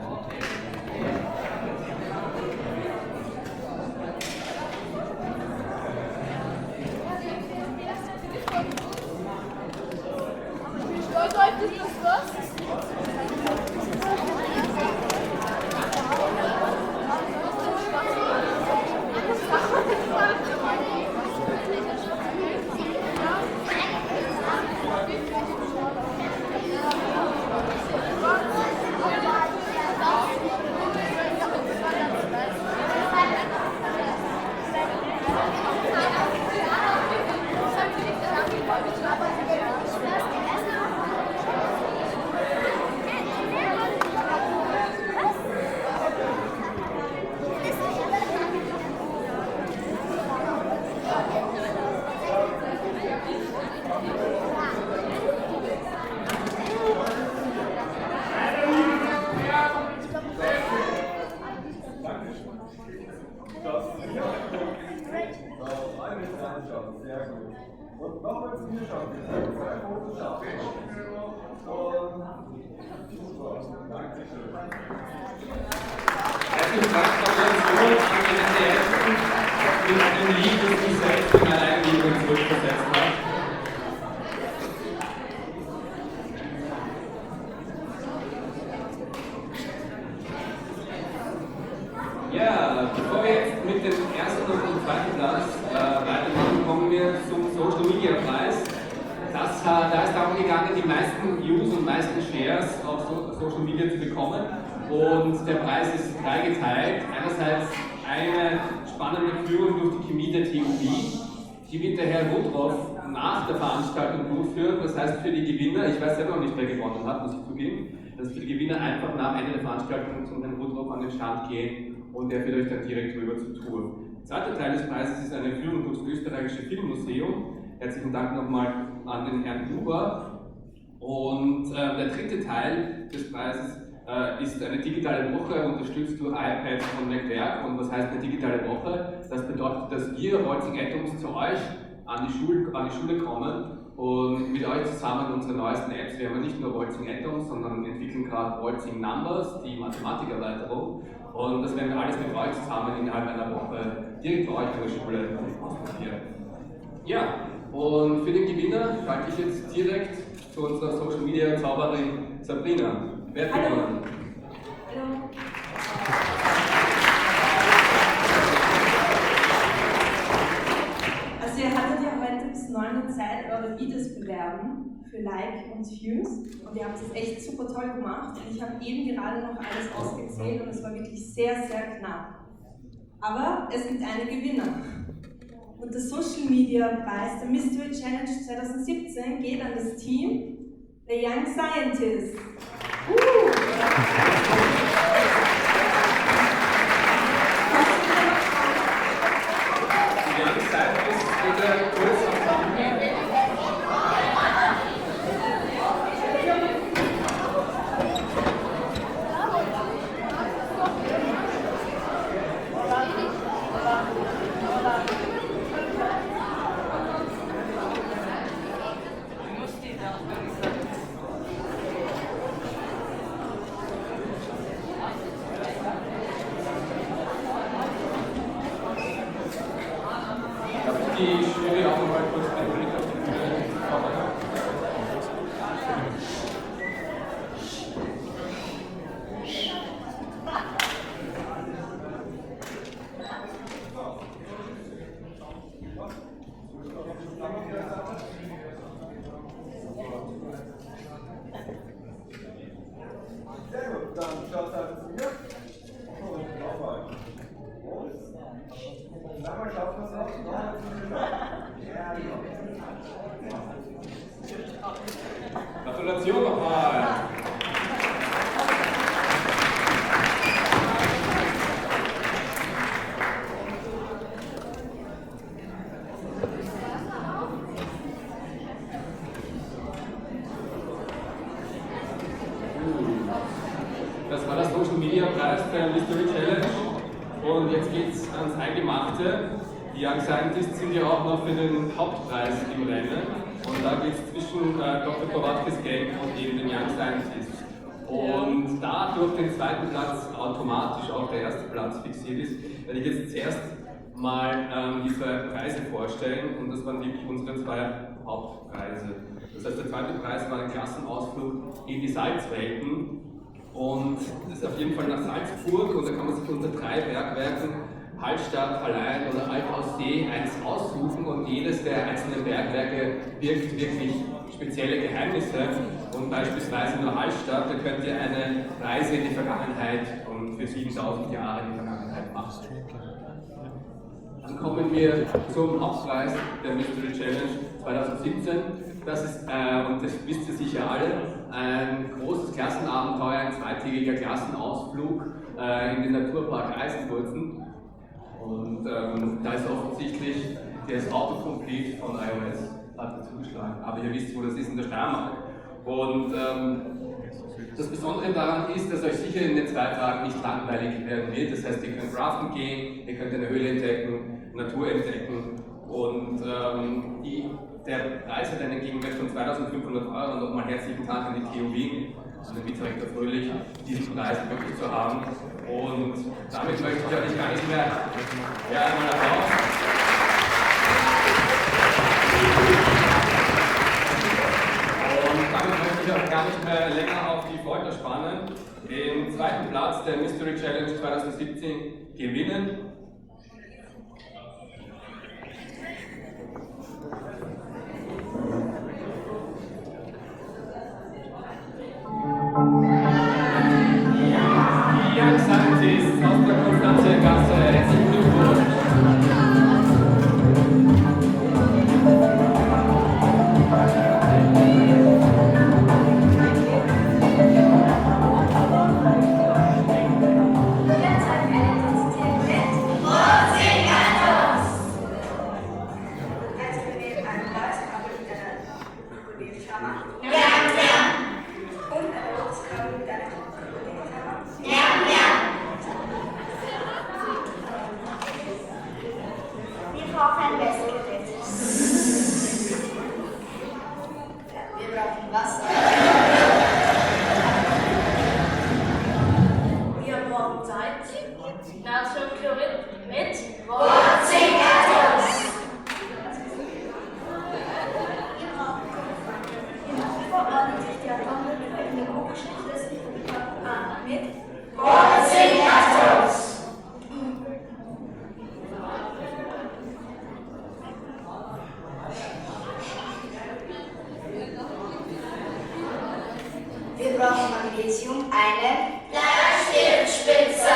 Sehr gut. Und nochmal zu mir schauen. Zwei Fotos schauen. Und Dankeschön. Herzlichen Dank, Gratulation an den ersten mit einem Lied, das mich selbst in meine Eigenliebe zurückversetzt hat. Ja, bevor wir jetzt mit dem ersten und dem zweiten Platz weitermachen, kommen wir zum Social Media Preis. Da ist darum gegangen, die meisten Views und meisten Shares auf Social Media zu bekommen. Und der Preis ist dreigeteilt. Einerseits eine spannende Führung durch die Chemie der TU-Wien. Die wird der Herr Woodruff nach der Veranstaltung durchführen. Das heißt für die Gewinner, ich weiß selber noch nicht, wer gewonnen hat, muss ich zugeben, dass für die Gewinner einfach nach Ende der Veranstaltung zum Herrn Woodruff an den Stand gehen und der führt euch dann direkt rüber zur Tour. Der zweite Teil des Preises ist eine Führung durchs österreichische Filmmuseum. Herzlichen Dank nochmal an den Herrn Huber. Und der dritte Teil des Preises ist eine digitale Woche, unterstützt durch iPads von MacWerk. Und was heißt eine digitale Woche? Das bedeutet, dass wir Waltzing zu euch an die Schule kommen und mit euch zusammen unsere neuesten Apps. Wir haben nicht nur Waltzing sondern entwickeln gerade Waltzing Numbers, die Mathematikerweiterung. Und das werden wir alles mit euch zusammen innerhalb einer Woche direkt bei euch in der Schule ausprobieren. Ja, und für den Gewinner schalte ich jetzt direkt zu unserer Social Media Zauberin Sabrina. Wer hat gewonnen? Hallo. Also ihr hattet ja heute bis 9 Uhr Zeit, eure Videos bewerben für Like und Views und ihr habt es echt super toll gemacht und ich habe eben gerade noch alles ausgezählt und es war wirklich sehr, sehr knapp. Aber es gibt eine Gewinner. Und der Social Media Preis der Mystery Challenge 2017 geht an das Team The Young Scientist. Die Young Scientist bitte kurz auf die Bühne. Die Jury auch nochmal kurz einen Blick auf die Bühne kommen. Sehr gut, dann schaut halt zu mir. Und nochmal. Und einmal schaffen wir es noch. Nochmal zu mir schauen. Ja, Gratulation nochmal! Das war der Social Media Preis der Mystery Challenge und jetzt geht's ans Eingemachte. Die Young Scientists sind ja auch noch für den Hauptpreis im Rennen und da geht es zwischen Dr. Kowatkis Gang und eben den Young Scientists. Und da durch den zweiten Platz automatisch auch der erste Platz fixiert ist, werde ich jetzt zuerst mal die zwei Preise vorstellen, und das waren wirklich unsere zwei Hauptpreise. Das heißt, der zweite Preis war ein Klassenausflug in die Salzwelten, und das ist auf jeden Fall nach Salzburg, und da kann man sich unter 3 Bergwerken, Hallstatt, Hallein oder Altaussee, eins aussuchen, und jedes der einzelnen Bergwerke birgt wirklich spezielle Geheimnisse, und beispielsweise nur Hallstatt, da könnt ihr eine Reise in die Vergangenheit und für 7000 Jahre in die Vergangenheit machen. Dann kommen wir zum Hauptpreis der Mystery Challenge 2017. Das ist, und das wisst ihr sicher alle, ein großes Klassenabenteuer, ein zweitägiger Klassenausflug in den Naturpark Eisenwurzen. Und da ist offensichtlich das Autocomplete von iOS hat zugeschlagen. Aber ihr wisst, wo das ist, in der Steiermark. Und das Besondere daran ist, dass euch sicher in den 2 Tagen nicht langweilig werden wird. Das heißt, ihr könnt raften gehen, ihr könnt eine Höhle entdecken, Natur entdecken, und der Preis hat einen Gegenwert von 2.500 €. Und nochmal herzlichen Dank an die TU-Wien, an den Vizerektor Fröhlich, diesen Preis möglich zu haben. Und damit möchte ich euch gar nicht mehr. Ja, einmal Applaus. Und damit möchte ich auch gar nicht mehr länger auf die Folter spannen. Den zweiten Platz der Mystery Challenge 2017 gewinnen. Young Scientists aus der Konstanziergasse, herzlichen Glückwunsch! Wir brauchen Magnesium, eine Bleistiftspitze.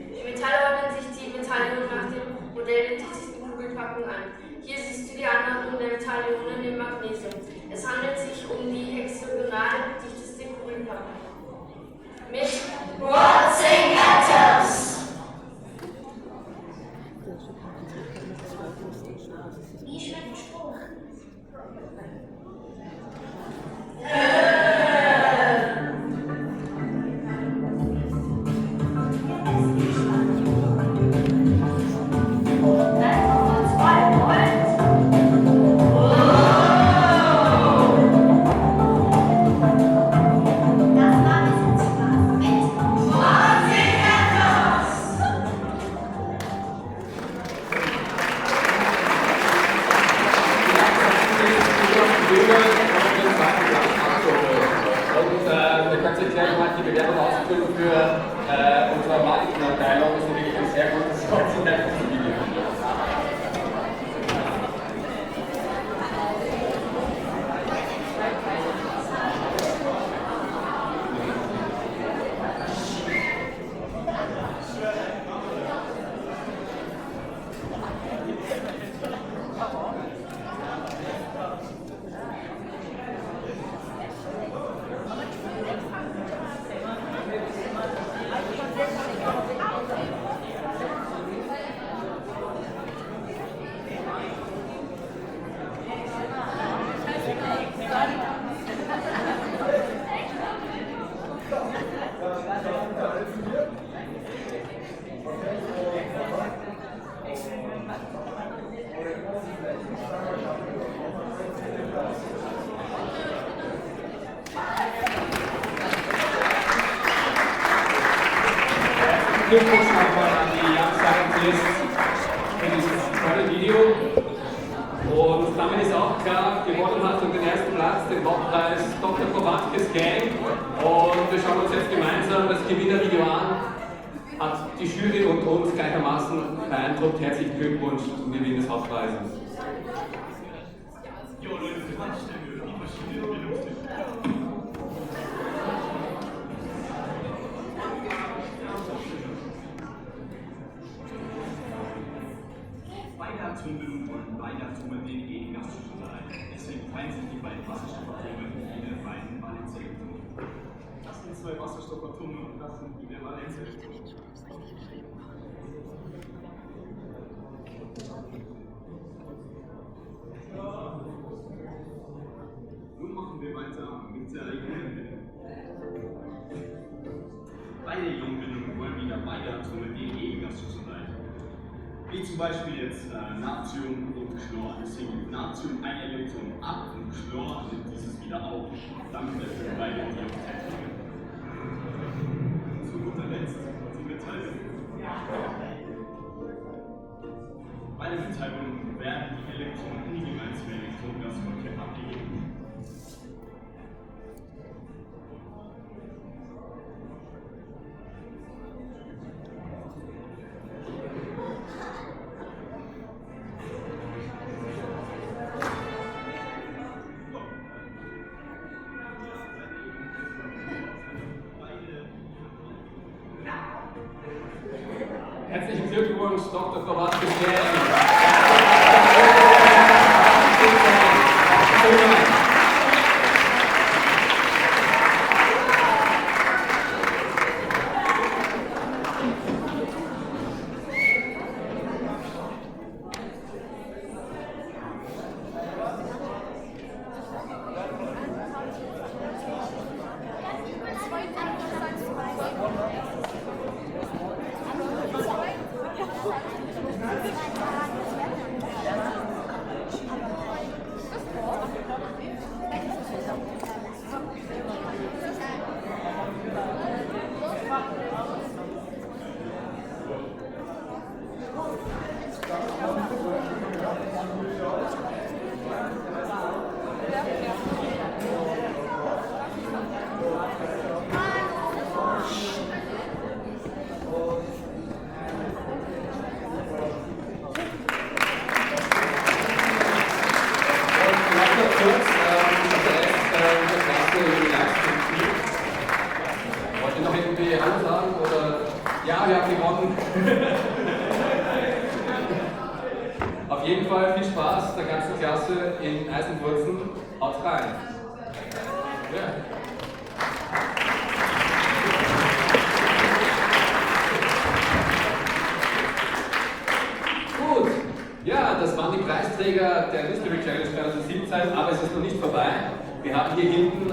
Die Metalle ordnen sich die Metallionen nach dem Modell der dichtesten Kugelpackung an. Hier siehst du die Anordnung der Metallionen im Magnesium. Es handelt sich um die hexagonal dichteste Kugelpackung. Mit Waltzing Atoms. Wie schmeckt Spruch? Glückwunsch nochmal an die Young Scientists für dieses tolle Video. Und damit ist auch klar, gewonnen hat und den ersten Platz, den Hauptpreis Dr. Kowatkes Gang. Und wir schauen uns jetzt gemeinsam das Gewinnervideo an. Hat die Jury und uns gleichermaßen beeindruckt. Herzlichen Glückwunsch zum Gewinn des Hauptpreises. Beide Atombildungen wollen beide Atome den Gastzustand sein. Deswegen teilen sich die beiden Wasserstoffatome in den beiden Valenzelektronen. Das sind zwei Wasserstoffatome und das sind die der Valenzelektronen. Nun machen wir weiter mit der Ionenbindung. Bei der Ionenbindung wollen wieder beide Atome den Gastzustand sein. Wie zum Beispiel jetzt Natrium und Chlor. Deswegen Natrium ein Elektron ab und Chlor nimmt dieses wieder auf. Damit erfüllen beide die Oktettlinge. Zu guter Letzt die Metallbindung. Bei der Metallbindung werden die Elektronen in die gemeinsame Elektronengaswolke abgegeben. Herzlichen Glückwunsch, Dr. Kowatkes Gang. Wollt ihr noch irgendwie Hallo sagen? Oder? Ja, wir haben gewonnen. Auf jeden Fall viel Spaß der ganzen Klasse in Eisenwurzen. Haut rein! Ja. Gut, ja, das waren die Preisträger der Mystery Challenge 2017, aber es ist noch nicht vorbei. Wir haben hier hinten,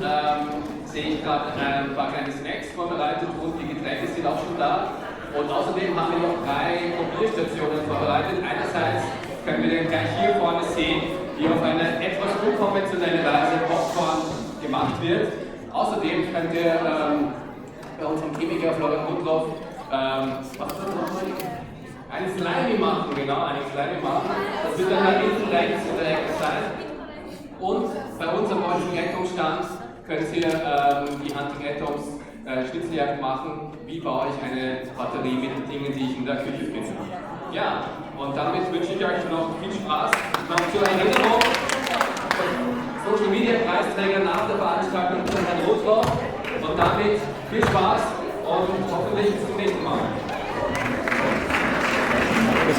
sehe ich gerade, ein paar kleine Snacks vorbereitet und die Getränke sind auch schon da. Und außerdem haben wir noch 3 Probierstationen vorbereitet. Einerseits können wir den gleich hier vorne sehen, wie auf eine etwas unkonventionelle Weise Popcorn gemacht wird. Außerdem könnt ihr bei unserem Chemiker Florian Rundloff eine Slime machen, genau, eine Slime machen. Das wird dann halt hinten rechts in der Ecke sein. Und bei unserem Anti-Rettungsstand könnt ihr die Anti-Rettungs Schnitzeljagd machen, wie baue ich eine Batterie mit den Dingen, die ich in der Küche finde. Ja, und damit wünsche ich euch noch viel Spaß. Noch zur Erinnerung, Social Media Preisträger nach der Veranstaltung von Herrn Rotloff. Und damit viel Spaß und hoffentlich bis zum nächsten Mal. Bis